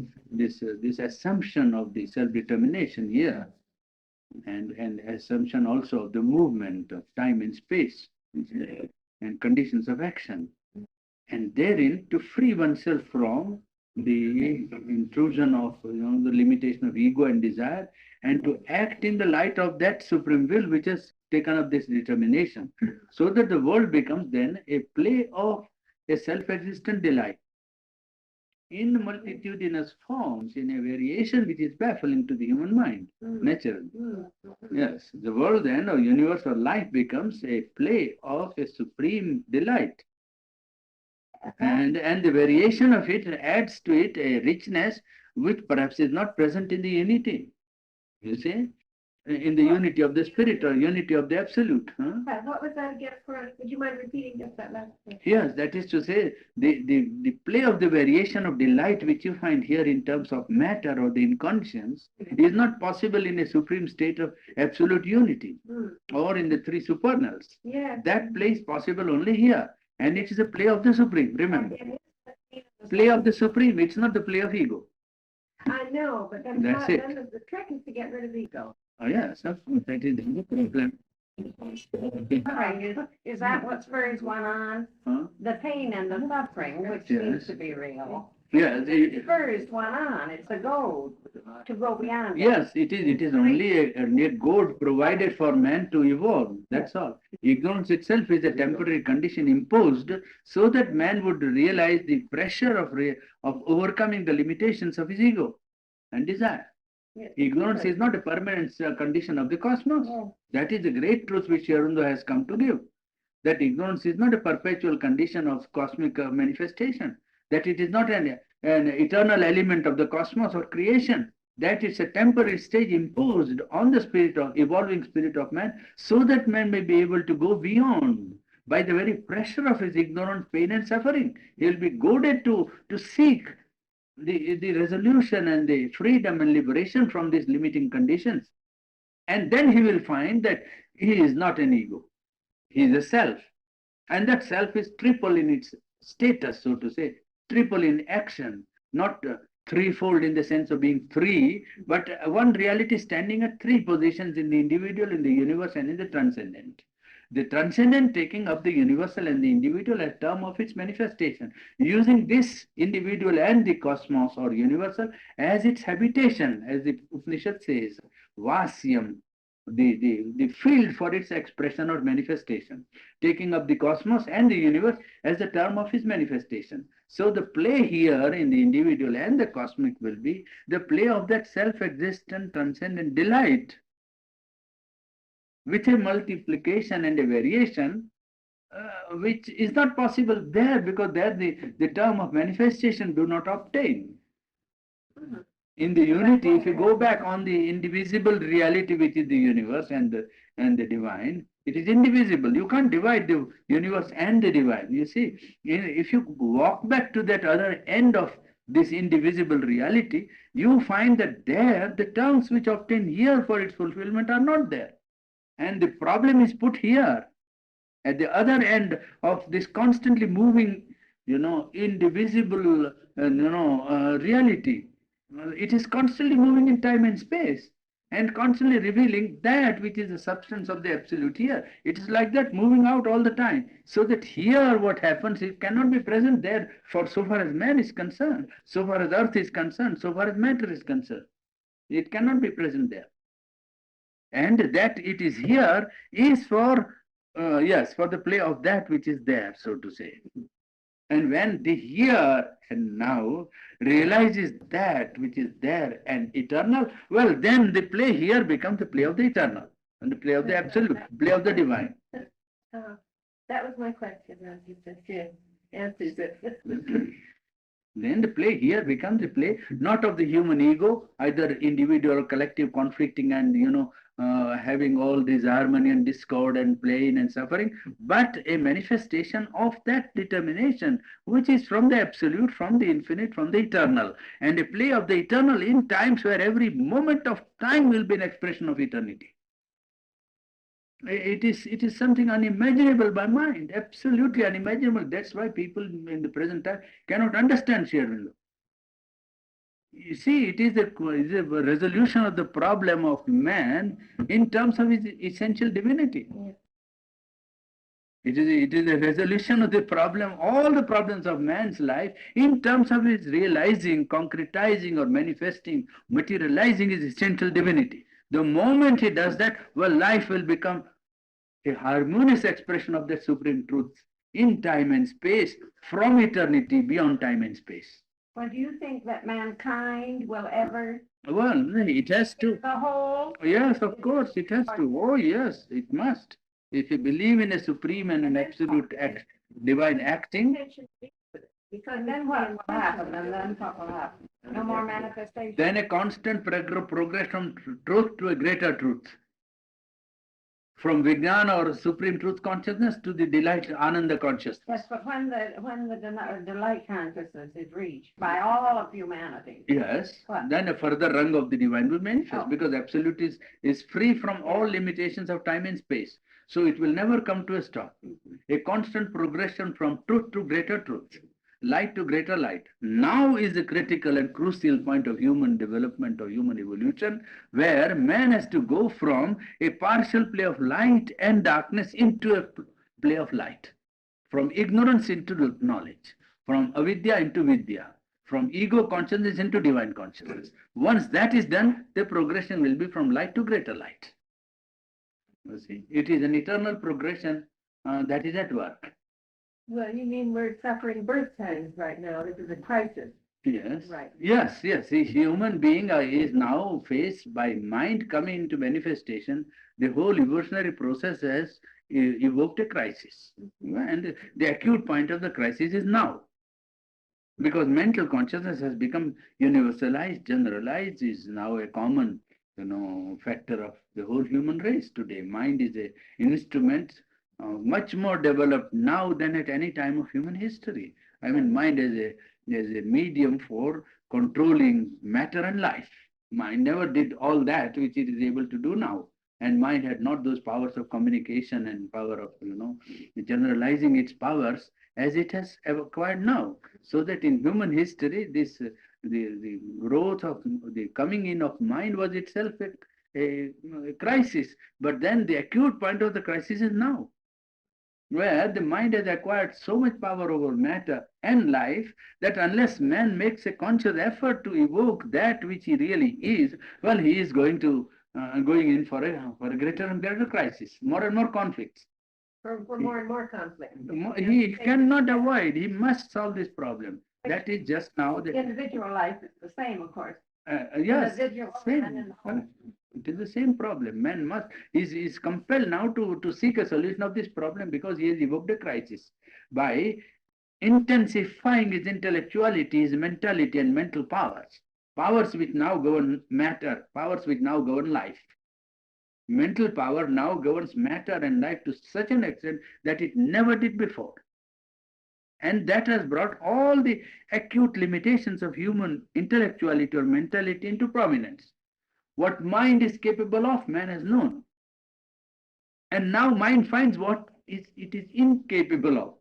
assumption of the self-determination here. and assumption also of the movement of time and space and conditions of action, and therein to free oneself from the intrusion of the limitation of ego and desire, and to act in the light of that supreme will which has taken up this determination, so that the world becomes then a play of a self-existent delight in multitudinous forms, in a variation which is baffling to the human mind, naturally. Yes, the world then, or universe or life, becomes a play of a supreme delight. And the variation of it adds to it a richness which perhaps is not present in the unity. You see? In the unity of the spirit or unity of the absolute. What was that again for us? Would you mind repeating just that last thing? Yes, that is to say, the play of the variation of delight which you find here in terms of matter or the inconscience is not possible in a supreme state of absolute unity or in the three supernals. Yeah. That play is possible only here. And it is a play of the supreme, remember. Play of the supreme, it's not the play of ego. I know, but then That's it. the trick is to get rid of ego. Oh, yes, of course, that is the problem. Suffering, is that what spurs one on? Huh? The pain and the suffering, which Yes. seems to be real. Yes, It spurs one on, it's a goal to go beyond it. yes, it is. It is only a goad provided for man to evolve. That's all. Ignorance itself is a temporary condition imposed so that man would realize the pressure of overcoming the limitations of his ego and desire. Yes. Ignorance is not a permanent condition of the cosmos. Yeah. That is the great truth which Sri Aurobindo has come to give. That ignorance is not a perpetual condition of cosmic manifestation. That it is not an eternal element of the cosmos or creation. That it's a temporary stage imposed on the spirit of evolving spirit of man, so that man may be able to go beyond by the very pressure of his ignorance, pain, and suffering. He will be goaded to seek the resolution and the freedom and liberation from these limiting conditions. And then he will find that he is not an ego. He is a self. And that self is triple in its status, so to say, triple in action, not threefold in the sense of being three, but one reality standing at three positions in the individual, in the universe, and in the transcendent. The transcendent taking up the universal and the individual as term of its manifestation, using this individual and the cosmos or universal as its habitation, as the Upanishad says, Vasyam, the field for its expression or manifestation, taking up the cosmos and the universe as the term of his manifestation. So the play here in the individual and the cosmic will be the play of that self-existent transcendent delight, with a multiplication and a variation which is not possible there, because there the term of manifestation do not obtain. In the unity, if you go back on the indivisible reality which is the universe and the divine, it is indivisible. You can't divide the universe and the divine. You see, if you walk back to that other end of this indivisible reality, you find that there the terms which obtain here for its fulfillment are not there. And the problem is put here, at the other end of this constantly moving, indivisible, reality. It is constantly moving in time and space and constantly revealing that which is the substance of the absolute here. It is like that, moving out all the time. So that here what happens, it cannot be present there for so far as man is concerned, so far as earth is concerned, so far as matter is concerned. It cannot be present there. And that it is here is for, for the play of that which is there, so to say. And when the here and now realizes that which is there and eternal, well, then the play here becomes the play of the eternal and the play of the absolute, play of the divine. That was my question, as you said, answers it. Then the play here becomes the play not of the human ego, either individual or collective, conflicting and having all disharmony and discord and pain and suffering, but a manifestation of that determination which is from the absolute, from the infinite, from the eternal, and a play of the eternal in times where every moment of time will be an expression of eternity. It is something unimaginable by mind, absolutely unimaginable. That's why people in the present time cannot understand Sri Aurobindo. You see, it is a resolution of the problem of man in terms of his essential divinity. Yeah. It is a resolution of the problem, all the problems of man's life in terms of his realizing, concretizing or manifesting, materializing his essential divinity. The moment he does that, well, life will become a harmonious expression of the supreme truth in time and space, from eternity beyond time and space. Well, do you think that mankind will ever Well, it has to. the whole? Yes, of course, it has to. Oh, yes, it must. If you believe in a supreme and an absolute divine acting, Because then what will happen, and then what will happen? No more manifestation. then a constant progress from truth to a greater truth. From Vijnana or supreme truth consciousness to the delight Ananda consciousness. Yes, but when the delight consciousness is reached by all of humanity. Yes, What? then a further rung of the divine will manifest Oh. because absolute is free from all limitations of time and space. So it will never come to a stop. A constant progression from truth to greater truth, light to greater light. Now is the critical and crucial point of human development or human evolution, where man has to go from a partial play of light and darkness into a play of light, from ignorance into knowledge, from avidya into vidya, from ego consciousness into divine consciousness. Once that is done, the progression will be from light to greater light. You see, it is an eternal progression that is at work. Well, you mean we're suffering birth pangs right now, this is a crisis. Yes. Right. Yes, yes. A human being is now faced by mind coming into manifestation. The whole evolutionary process has evoked a crisis. And the acute point of the crisis is now. Because mental consciousness has become universalized, generalized, is now a common, factor of the whole human race today. Mind is a instrument much more developed now than at any time of human history. I mean, mind as a medium for controlling matter and life. Mind never did all that which it is able to do now. And mind had not those powers of communication and power of, generalizing its powers as it has acquired now. So that in human history, the growth of the coming in of mind was itself a crisis. But then the acute point of the crisis is now, where the mind has acquired so much power over matter and life that unless man makes a conscious effort to evoke that which he really is, well, he is going in for a greater and greater crisis, more and more conflicts. For more and more conflict. He cannot avoid. He must solve this problem. That is just now the Individual life is the same, of course. yes, Individual same. and in the whole. It is the same problem. Man is compelled now to seek a solution of this problem because he has evoked a crisis by intensifying his intellectuality, his mentality and mental powers which now govern matter, powers which now govern life. Mental power now governs matter and life to such an extent that it never did before. And that has brought all the acute limitations of human intellectuality or mentality into prominence. What mind is capable of, man has known. And now mind finds what it is incapable of.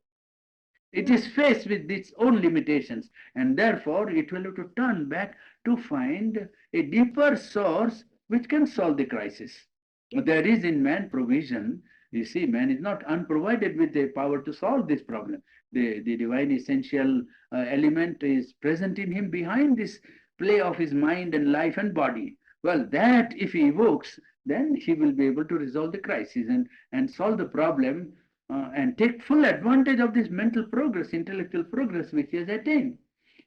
It is faced with its own limitations, and therefore it will have to turn back to find a deeper source which can solve the crisis. There is in man provision. You see, man is not unprovided with the power to solve this problem. The divine essential element is present in him behind this play of his mind and life and body. Well, that if he evokes, then he will be able to resolve the crisis and solve the problem and take full advantage of this mental progress, intellectual progress which he has attained,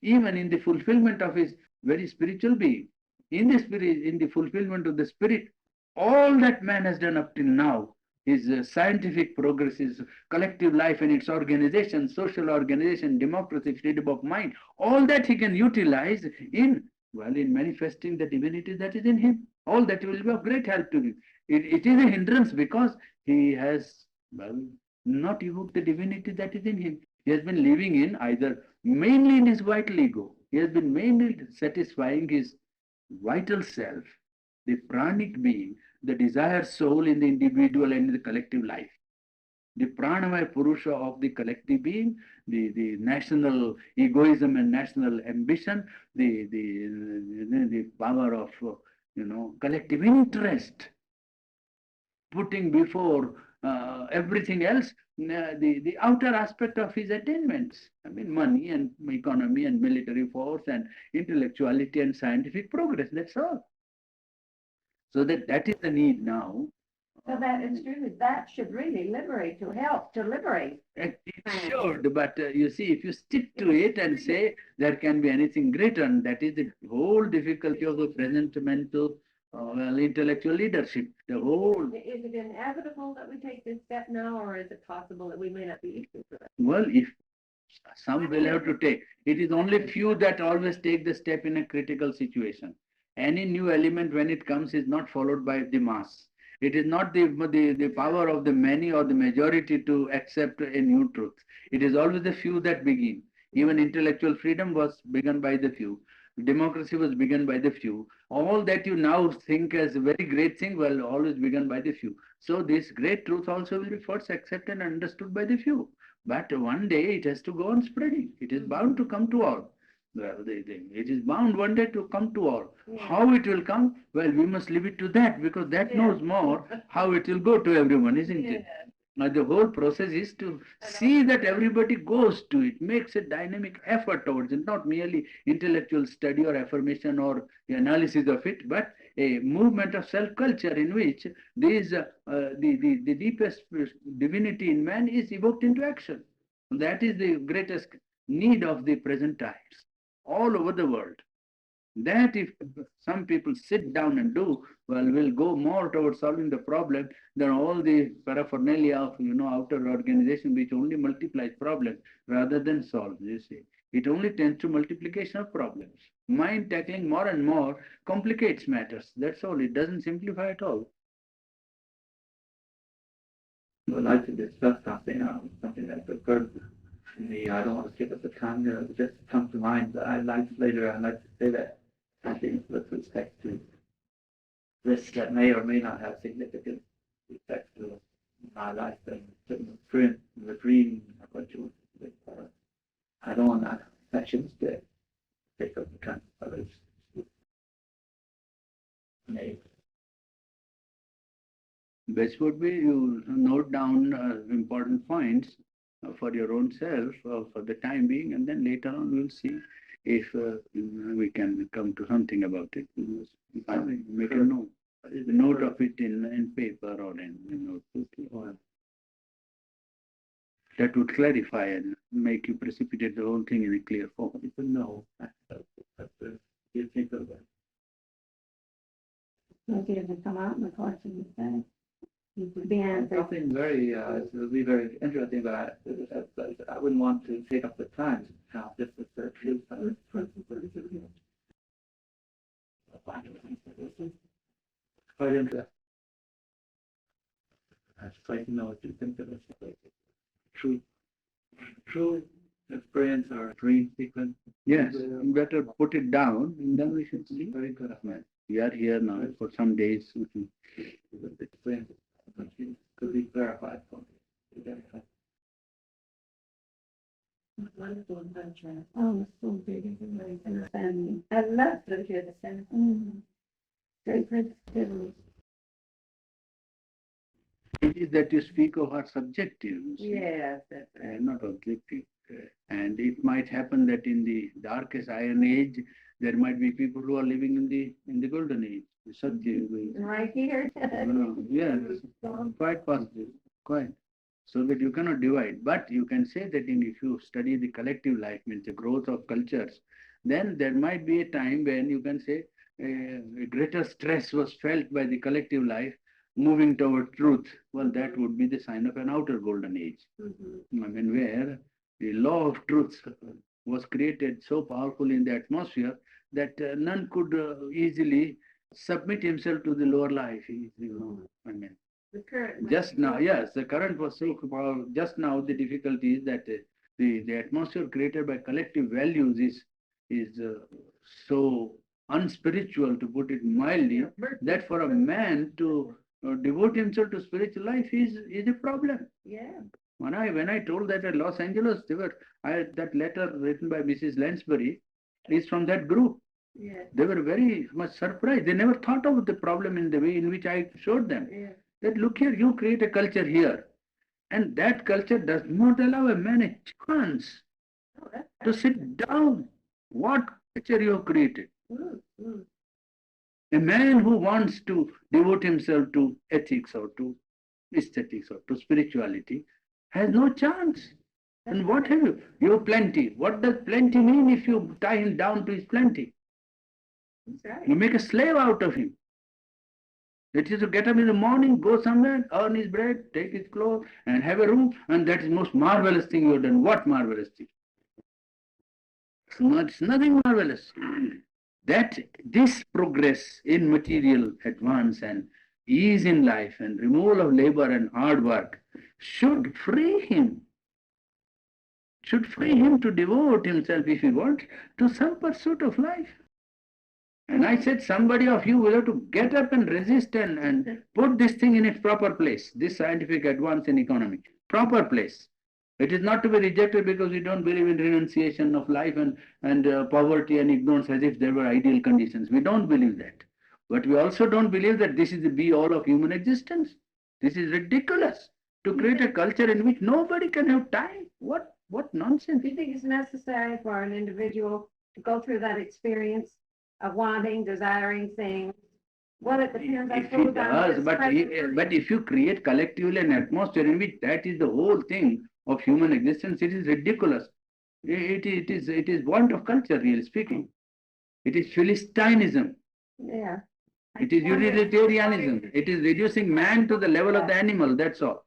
even in the fulfillment of his very spiritual being. In the fulfillment of the spirit, all that man has done up till now, his scientific progress, his collective life and its organization, social organization, democracy, freedom of mind, all that he can utilize in manifesting the divinity that is in him. All that will be of great help to him. It is a hindrance because he has, not evoked the divinity that is in him. He has been living in either mainly in his vital ego. He has been mainly satisfying his vital self, the pranic being, the desire soul in the individual and in the collective life. the pranamaya purusha of the collective being, the national egoism and national ambition, the power of, collective interest, putting before everything else the outer aspect of his attainments. I mean, money and economy and military force and intellectuality and scientific progress. That's all. So that is the need now. So that is true, that should really liberate, to help to liberate. It should, but you see, if you stick to it and say there can be anything greater, and that is the whole difficulty of the present mental, intellectual leadership. The whole, Is it inevitable that we take this step now, or is it possible that we may not be equal to it? well, if some will have to take, it is only few that always take the step in a critical situation. Any new element when it comes is not followed by the mass. It is not the power of the many or the majority to accept a new truth. It is always the few that begin. Even intellectual freedom was begun by the few. Democracy was begun by the few. All that you now think as a very great thing, well, always begun by the few. So this great truth also will be first accepted and understood by the few. But one day it has to go on spreading. It is bound to come to all. Well, it is bound one day to come to all. How it will come? Well, we must leave it to that, because that knows more how it will go to everyone, isn't it? Now, the whole process is to see that everybody goes to it, makes a dynamic effort towards it, not merely intellectual study or affirmation or the analysis of it, but a movement of self-culture in which the deepest divinity in man is evoked into action. That is the greatest need of the present times, all over the world. That if some people sit down and do, well, will go more towards solving the problem than all the paraphernalia of, outer organization which only multiplies problems rather than solves, you see. It only tends to multiplication of problems. Mind tackling more and more complicates matters. That's all. It doesn't simplify at all. I would like to discuss something that occurred to me. I don't want to skip up the time. It just comes to mind. I'd like to say that I think with respect to risks that may or may not have significant effect to my life and the dream of what you I don't want that sections to take up the time of others. Best would be you note down important points for your own self for the time being, and then later on we'll see if we can come to something about it. Make a note of it in paper or in notebook. That would clarify and make you precipitate the whole thing in a clear form. It's a no. You think of that. Maybe it would come out in the course of the day. It would be answered. Something very, it would be very interesting, but I wouldn't want to take up the time now, just to search his quite interesting. I'd like to know what you think of it. True experience or dream sequence. Yes, better put it down and then we should see. Very good. We are here now for some days. Experience could be clarified for me. Wonderful adventure. Oh, so big and very understanding. I love to hear the sound. Sacred stillness. It is that you speak of are subjective, you see, Yes, that's right. not objective. And it might happen that in the darkest iron age, there might be people who are living in the golden age, the Satya age. Right here. Yes, quite possible, quite. So that you cannot divide. But you can say that if you study the collective life, means the growth of cultures, then there might be a time when you can say a greater stress was felt by the collective life moving toward truth. Well, that would be the sign of an outer golden age. I mean, where the law of truth was created so powerfully in the atmosphere that none could easily submit himself to the lower life. I mean, The current. just now, yes, the current was so powerful. Just now, the difficulty is that the atmosphere created by collective values is so unspiritual, to put it mildly, that for a man to devote himself to spiritual life is a problem. Yeah. When I told that at Los Angeles, that letter written by Mrs. Lansbury is from that group. Yeah. They were very much surprised. They never thought of the problem in the way in which I showed them. Yeah. That look here, you create a culture here, and that culture does not allow a man a chance Oh, that's to sit down. What culture you have created? mm. A man who wants to devote himself to ethics or to aesthetics or to spirituality has no chance. And what have you? You have plenty. What does plenty mean if you tie him down to his plenty? That's right. You make a slave out of him. That is to get up in the morning, go somewhere, earn his bread, take his clothes, and have a room, and that is the most marvelous thing you have done. What marvelous thing? It's nothing marvelous. That this progress in material advance and ease in life and removal of labor and hard work should free him. Should free him to devote himself, if he wants, to some pursuit of life. And I said, somebody of you will have to get up and resist and put this thing in its proper place, this scientific advance in economy, proper place. It is not to be rejected because we don't believe in renunciation of life and poverty and ignorance as if there were ideal conditions. We don't believe that. But we also don't believe that this is the be-all of human existence. This is ridiculous to create a culture in which nobody can have time. What nonsense. Do you think it's necessary for an individual to go through that experience of wanting, desiring things? Well, it depends, I If he suppose, on does, his but present if you create collectively an atmosphere in which that is the whole thing of human existence, it is ridiculous. It is want of culture, really speaking. It is Philistinism. Yeah. It is utilitarianism. It is reducing man to the level of the animal, that's all.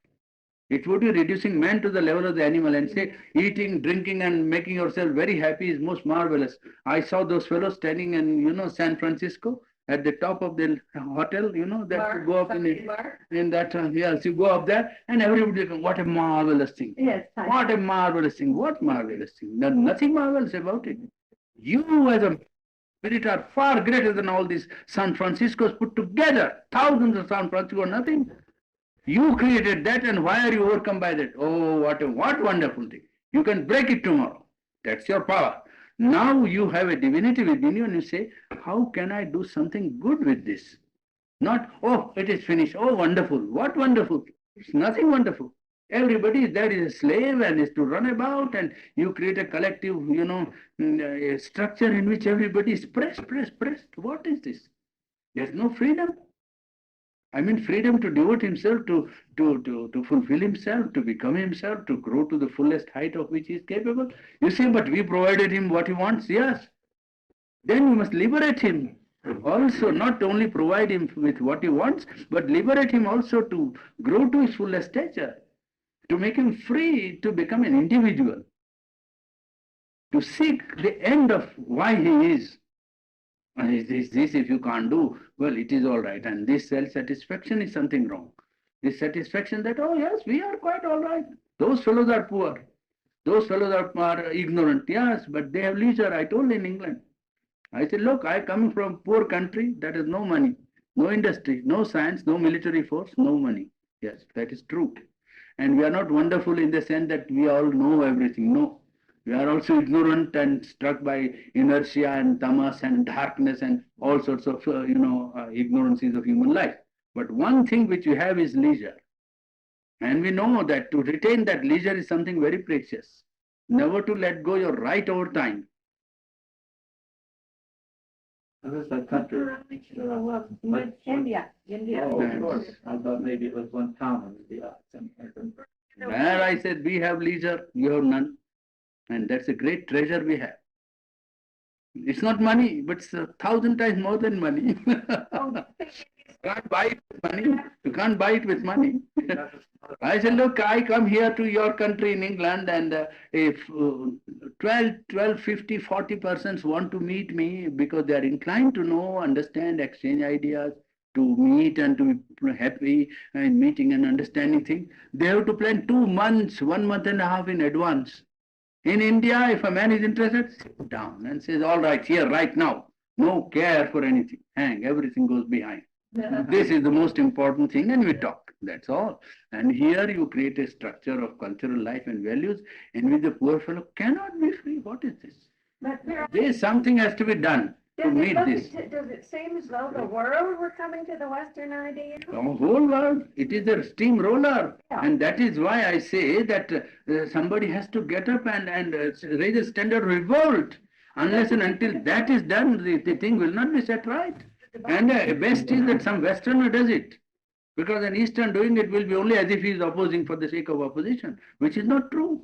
It would be reducing man to the level of the animal and say eating, drinking and making yourself very happy is most marvelous. I saw those fellows standing in, San Francisco at the top of the hotel, that you go up in that, yes, you go up there and everybody goes, what a marvelous thing. Yes. What a marvelous thing. What marvelous thing. There's nothing marvelous about it. You as a spirit are far greater than all these San Franciscos put together. Thousands of San Francisco, nothing. You created that, and why are you overcome by that? Oh, what wonderful thing. You can break it tomorrow. That's your power. Now you have a divinity within you and you say, how can I do something good with this? Not, oh, it is finished. Oh, wonderful. What wonderful? It's nothing wonderful. Everybody is there is a slave and is to run about, and you create a collective, a structure in which everybody is pressed. What is this? There's no freedom. I mean, freedom to devote himself, to fulfill himself, to become himself, to grow to the fullest height of which he is capable. You say, but we provided him what he wants. Yes. Then you must liberate him. Also, not only provide him with what he wants, but liberate him also to grow to his fullest stature, to make him free to become an individual, to seek the end of why he is. This if you can't do, well, it is all right. And this self-satisfaction is something wrong. This satisfaction that, oh yes, we are quite all right. Those fellows are poor. Those fellows are ignorant. Yes, but they have leisure. I told in England. I said, look, I come from poor country that has no money, no industry, no science, no military force, no money. Yes, that is true. And we are not wonderful in the sense that we all know everything. No. We are also ignorant and struck by inertia and tamas and darkness and all sorts of, ignorances of human life. But one thing which we have is leisure. And we know that to retain that leisure is something very precious. Never to let go your right over time. Where is that country? India. Oh, of course. I thought maybe it was one town in India. There I said, we have leisure, you have none. And that's a great treasure we have. It's not money, but it's 1,000 times more than money. You can't buy it with money. You can't buy it with money. I said, look, I come here to your country in England, and if 12, 50, 40 persons want to meet me because they are inclined to know, understand, exchange ideas, to meet and to be happy in meeting and understanding things, they have to plan 2 months, 1 month and a half in advance. In India, if a man is interested, sit down and says, all right, here, right now. No care for anything. Hang, everything goes behind. This is the most important thing, and we talk. That's all. And here you create a structure of cultural life and values in which the poor fellow cannot be free. What is this? But there, There is something has to be done to does meet it look, this. does it seem as though the world were coming to the Western idea? The whole world, it is a steamroller. Yeah. And that is why I say that somebody has to get up and raise a standard revolt. Unless and until that is done, the thing will not be set right. And best is that some Westerner does it. Because an Eastern doing it will be only as if he is opposing for the sake of opposition, which is not true.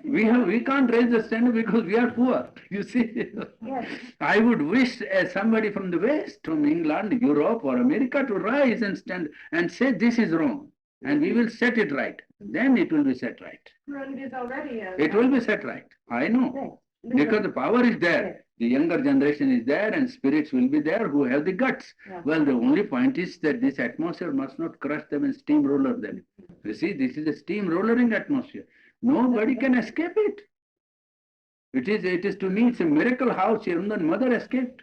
We can't raise the standard because we are poor. You see, Yes. I would wish somebody from the West, from England, Europe, or America, to rise and stand and say this is wrong, and we will set it right. Then it will be set right. It is already a. It will be set right. I know, because the power is there. The younger generation is there, and spirits will be there who have the guts. Yeah. Well, the only point is that this atmosphere must not crush them and steamroller them. You see, this is a steamrollering atmosphere. Nobody can escape it. It is to me, it's a miracle how Shirundan mother escaped.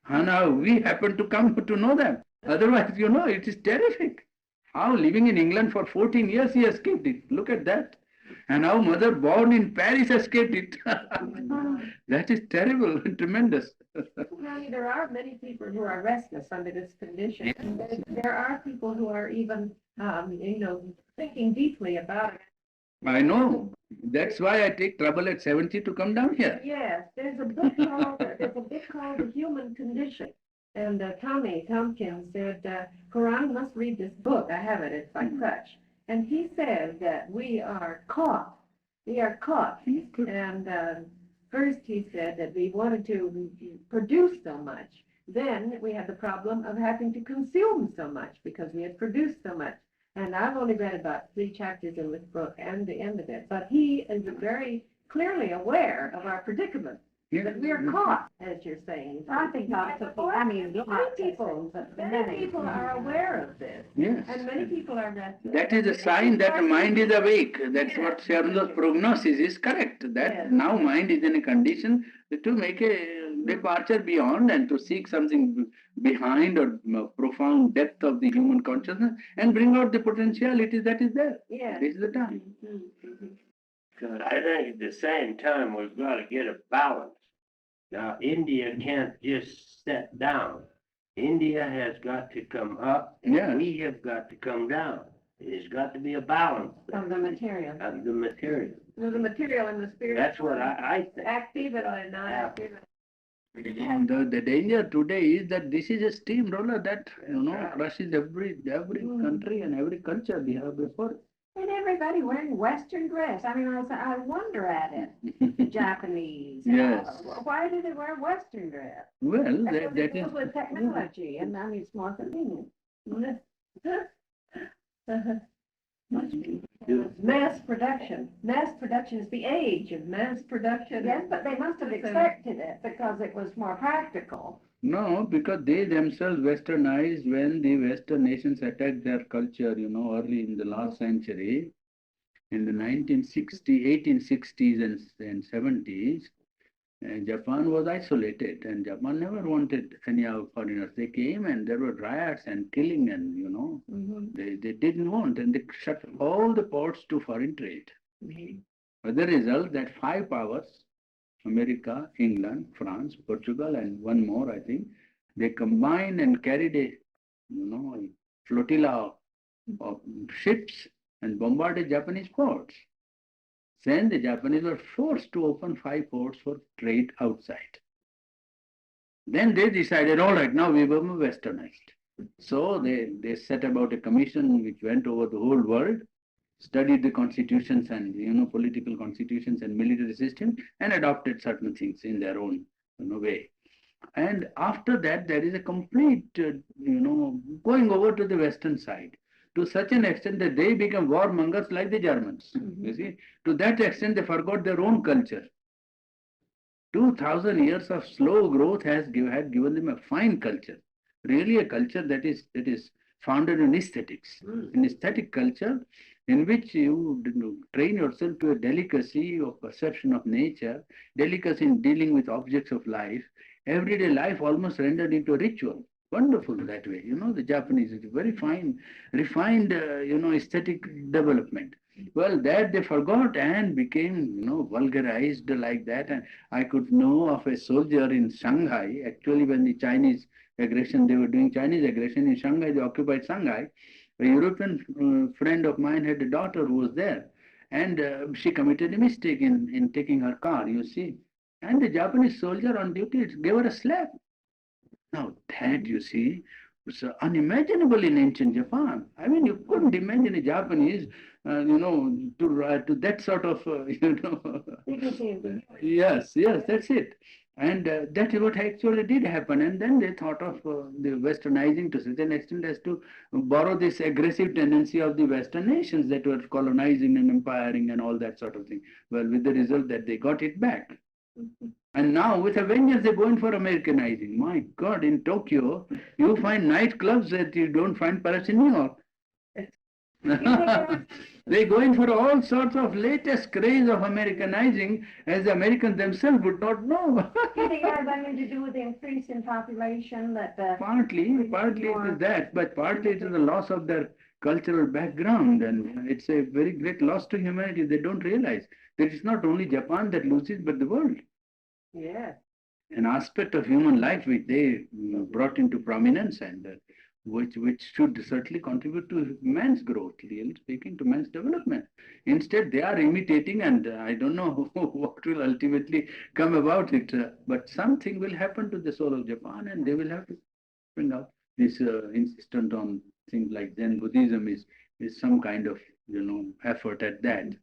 And now we happen to come to know them. Otherwise, it is terrific. How living in England for 14 years he escaped it. Look at that. And how mother born in Paris escaped it. That is terrible and tremendous. Ronnie, there are many people who are restless under this condition. And there are people who are even, thinking deeply about it. I know. That's why I take trouble at 70 to come down here. Yes, there's a book called The Human Condition. And Tommy Tompkins said, Quran must read this book. I have it, it's by Crutch. And he says that we are caught. We are caught. And first he said that we wanted to produce so much. Then we had the problem of having to consume so much because we had produced so much. And I've only read about 3 chapters in this book and the end of it. But he is very clearly aware of our predicament. That we are caught, as you're saying. I think lots of people, Many people are aware of this. Yes. And many people are restless. That is a sign that the mind is awake. That's what Sharma's prognosis is correct. That Yes. now mind is in a condition to make a departure beyond and to seek something behind or profound depth of the human consciousness and bring out the potentiality that is there. Yes. This is the time. Good. I think at the same time, we've got to get a balance. Now, India can't just sit down. India has got to come up, and Yes. we have got to come down. There's got to be a balance Of the material. of the material. Of the material and the spirit. That's what I think. Active and not active. And the danger today is that this is a steamroller that crushes every country and every culture we have before. And everybody wearing Western dress. I mean, I wonder at it. The Japanese. Yes. Why do they wear Western dress? Well, That's that what they is do with technology, and I mean, it's more convenient. Mass production. Mass production is the age of mass production. Yes, but they must have expected it because it was more practical. no, because they themselves westernized when the Western nations attacked their culture, early in the last century, in the 1860s and 70s. Japan was isolated, and Japan never wanted any foreigners. They came and there were riots and killing, and they didn't want, and they shut all the ports to foreign trade. As a result, that 5 powers, America, England, France, Portugal, and one more, I think, they combined and carried a flotilla of ships and bombarded Japanese ports. Then the Japanese were forced to open 5 ports for trade outside. Then they decided, all right, now we were westernized. So they set about a commission which went over the whole world, studied the constitutions and political constitutions and military systems, and adopted certain things in their own way. And after that, there is a complete going over to the Western side, to such an extent that they become warmongers like the Germans. You see, to that extent they forgot their own culture. 2000 years of slow growth had given them a fine culture, really a culture that is founded in aesthetics, an aesthetic culture in which you train yourself to a delicacy of perception of nature, delicacy in dealing with objects of life. Everyday life almost rendered into a ritual. Wonderful that way. The Japanese is very fine, refined, aesthetic development. Well, that they forgot and became, vulgarized like that. And I could know of a soldier in Shanghai. Actually, when the Chinese aggression, they were doing Chinese aggression in Shanghai, they occupied Shanghai. A European friend of mine had a daughter who was there. And she committed a mistake in taking her car, you see. And the Japanese soldier on duty gave her a slap. Now that you see was unimaginable in ancient Japan. I mean, you couldn't imagine a Japanese, to that sort of, yes, that's it. And that is what actually did happen. And then they thought of the westernizing to such an extent as to borrow this aggressive tendency of the Western nations that were colonizing and empiring and all that sort of thing. Well, with the result that they got it back. And now, with a vengeance, they're going for Americanizing. My God, in Tokyo, you find nightclubs that you don't find perhaps in New York. They're going for all sorts of latest craze of Americanizing, as the Americans themselves would not know. Do you think it has anything to do with the increase in population that Partly it is that, but partly it is the loss of their cultural background, and it's a very great loss to humanity. They don't realize that it's not only Japan that loses, but the world. Yeah. An aspect of human life which they brought into prominence and which should certainly contribute to man's growth, really speaking, to man's development. Instead, they are imitating, and I don't know what will ultimately come about it, but something will happen to the soul of Japan, and they will have to bring out this insistent on things like Zen Buddhism is some kind of effort at that.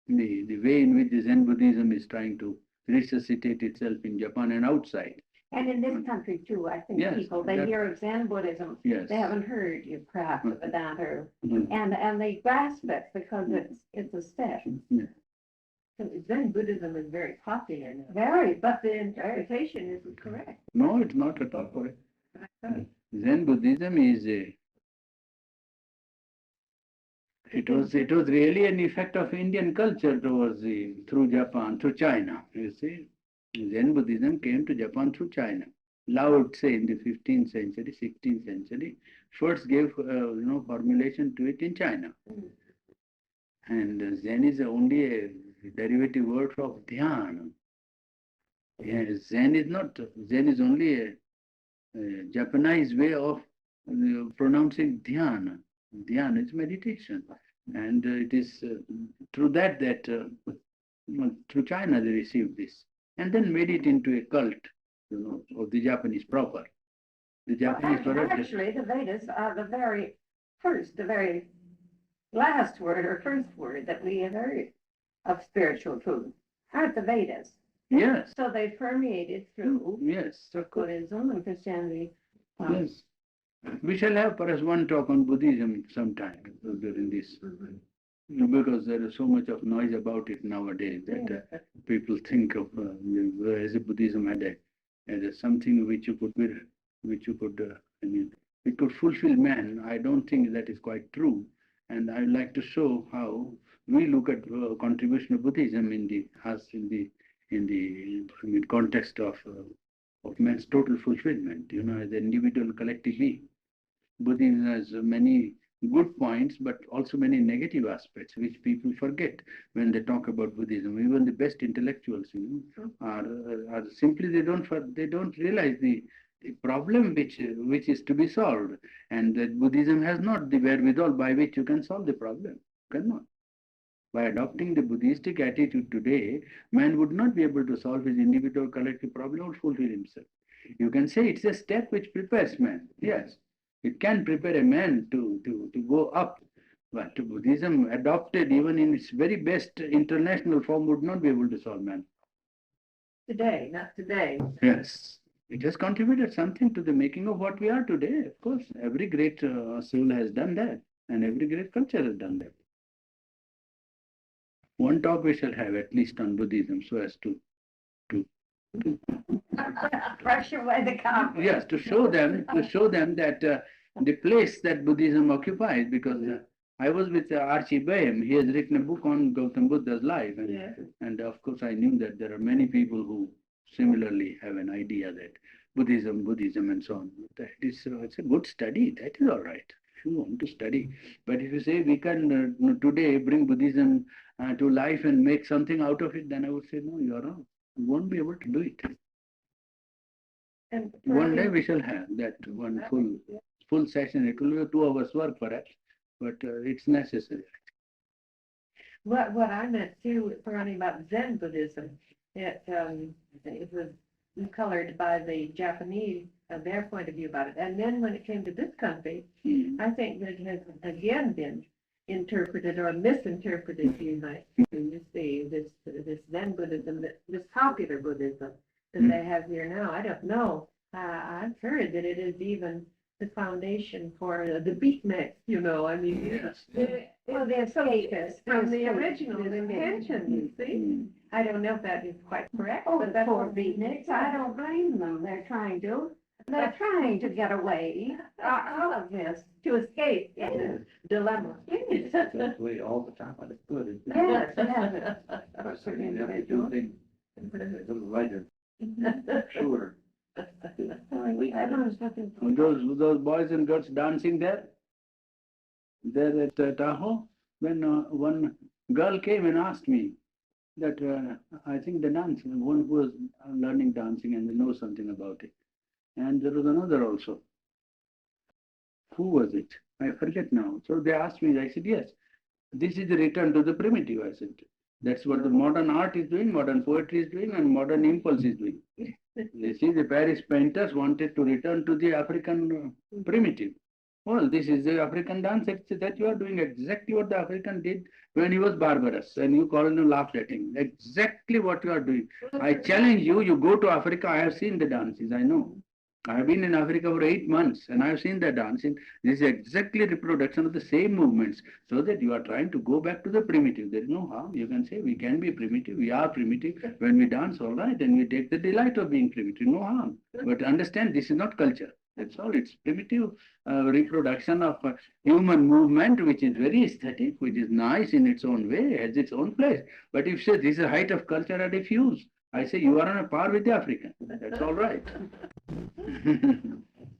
The way in which the Zen Buddhism is trying to resuscitate itself in Japan and outside. and in this country too, I think Yes, people, they that- hear of Zen Buddhism, Yes. they haven't heard you perhaps of Vedanta, Mhm. and they grasp it because it's a step. Yeah. So Zen Buddhism is very popular now. Very, but the interpretation isn't correct. No, it's not at all correct. Zen Buddhism is it was really an effect of Indian culture through Japan, through China. You see, Zen Buddhism came to Japan through China. Lao Tse in the 15th century, 16th century, first gave formulation to it in China. And Zen is only a derivative word of Dhyan. Yeah, Zen is only a Japanese way of pronouncing Dhyana. Dhyana is meditation. And it is through that through China they received this. And then made it into a cult, of the Japanese proper. The Japanese Actually, the Vedas are the very last word or first word that we have heard of spiritual truth, aren't the Vedas? Yes, So they permeated through yes, of course. Buddhism and Christianity. Yes. We shall have perhaps one talk on Buddhism sometime during this. Because there is so much of noise about it nowadays that people think of as a Buddhism as something which you could it could fulfill man. I don't think that is quite true, and I would like to show how we look at contribution of Buddhism in the context of man's total fulfillment. As an individual collective being. Buddhism has many good points, but also many negative aspects, which people forget when they talk about Buddhism. Even the best intellectuals, are simply they don't realize the problem which is to be solved, and that Buddhism has not the wherewithal by which you can solve the problem. Cannot. By adopting the Buddhistic attitude today, man would not be able to solve his individual collective problem or fulfill himself. You can say it's a step which prepares man. Yes. It can prepare a man to go up, but Buddhism adopted even in its very best international form would not be able to solve man. Today, not today. Yes, it has contributed something to the making of what we are today. Of course, every great soul has done that, and every great culture has done that. One talk we shall have at least on Buddhism, so as to Brush away the conflict. yes, to show them that the place that Buddhism occupies, because I was with Archie Bayham. He has written a book on Gautam Buddha's life, and of course I knew that there are many people who similarly have an idea that Buddhism and so on. That is, it's a good study. That is all right. If you want to study. But if you say we can today bring Buddhism to life and make something out of it, then I would say, no, you are wrong. You won't be able to do it. And One day we shall have that one full session. It will be a 2 hours work perhaps, but it's necessary. what I meant too, learning about Zen Buddhism, it was colored by the Japanese, their point of view about it. And then when it came to this country, I think that it has again been interpreted or misinterpreted, you might see, this Zen Buddhism, this popular Buddhism that they have here now. I don't know. I've heard that it is even the foundation for the beatnik, you know, I mean, Yes. well, they're escapists from the original intention, you see. I don't know if that is quite correct, Oh, but the that's poor what beatniks, I don't blame them. They're trying to get away out of this, to escape. Yes. dilemma. That's the way all the time, but it's good. It's Yes, yes. But certainly you have to do things a little lighter, sure. Everyone's looking for. Those boys and girls dancing there at Tahoe, when one girl came and asked me that I think the dance, one who was learning dancing and they know something about it. And there was another also. Who was it? I forget now. So they asked me, I said, yes, this is the return to the primitive. I said, that's what the modern art is doing, modern poetry is doing, and modern impulse is doing. You see, the Paris painters wanted to return to the African primitive. Well, this is the African dance that you are doing exactly what the African did when he was barbarous, and you call him, laughed at him. Exactly what you are doing. I challenge you, you go to Africa, I have seen the dances, I know. I have been in Africa for 8 months and I have seen the dancing. This is exactly reproduction of the same movements, so that you are trying to go back to the primitive. There is no harm. You can say we can be primitive, we are primitive. When we dance, all right, and we take the delight of being primitive, no harm. But understand, this is not culture. That's all. It's primitive reproduction of human movement, which is very aesthetic, which is nice in its own way, has its own place. But if you say this is the height of culture, I refuse. I say you are on a par with the African. That's all right.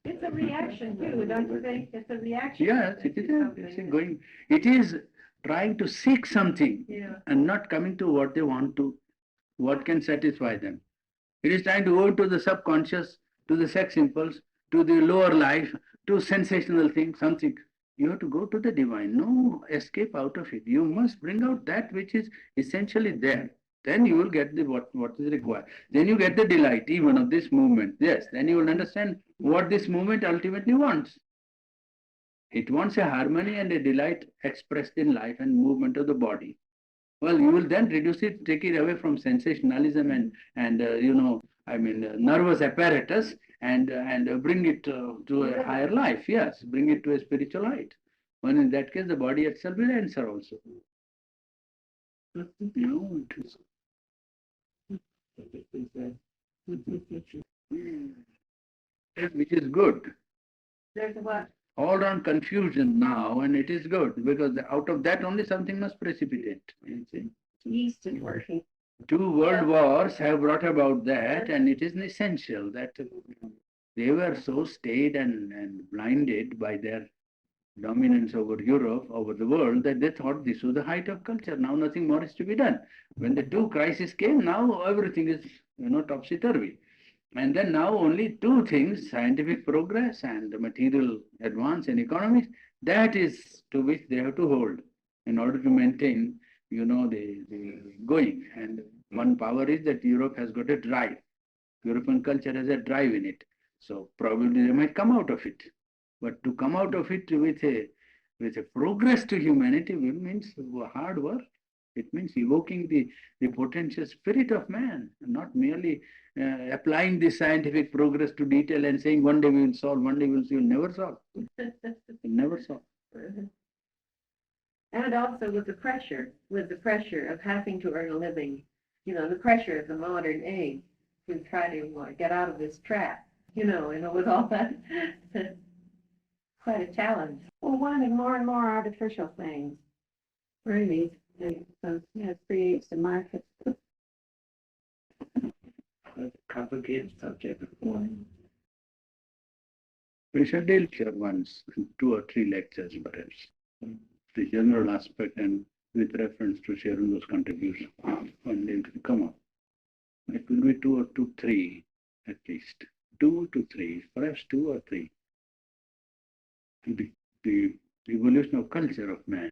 It's a reaction too, don't you think? It's a reaction. Yes, it is going. It is trying to seek something Yeah. and not coming to what they want to, what can satisfy them. It is trying to go to the subconscious, to the sex impulse, to the lower life, to sensational things, something. You have to go to the divine. No escape out of it. You must bring out that which is essentially there. Then you will get the what is required. Then you get the delight even of this movement. Yes, then you will understand what this movement ultimately wants. It wants a harmony and a delight expressed in life and movement of the body. Well, you will then reduce it, take it away from sensationalism and nervous apparatus and bring it to a higher life. Yes, bring it to a spiritual light. Well, in that case, the body itself will answer also. No, it is. Which is good. There's what? All around confusion now, and it is good because out of that only something must precipitate. You see? Yeast is working. 2 world wars have brought about that, and it is essential that they were so stayed and blinded by their dominance over Europe, over the world, that they thought this was the height of culture. Now nothing more is to be done. When the 2 crises came, now everything is, topsy-turvy. And then now only 2 things, scientific progress and material advance in economics, that is to which they have to hold in order to maintain, the going. And one power is that Europe has got a drive. European culture has a drive in it. So probably they might come out of it. But to come out of it with a progress to humanity means hard work. It means evoking the potential spirit of man, and not merely applying the scientific progress to detail and saying one day we will solve, one day we will never solve. Never solve. And also with the pressure of having to earn a living, the pressure of the modern age to try to get out of this trap, with all that. Quite a challenge. Well, wanting more and more artificial things. Really. So, it creates the market. complicated subject for We shall deal here once, 2 or 3 lectures perhaps. The general aspect and with reference to Sherundo's contribution. And it will come up. It will be 2 or 3 at least. 2 to 3, perhaps 2 or 3. The evolution of culture of man.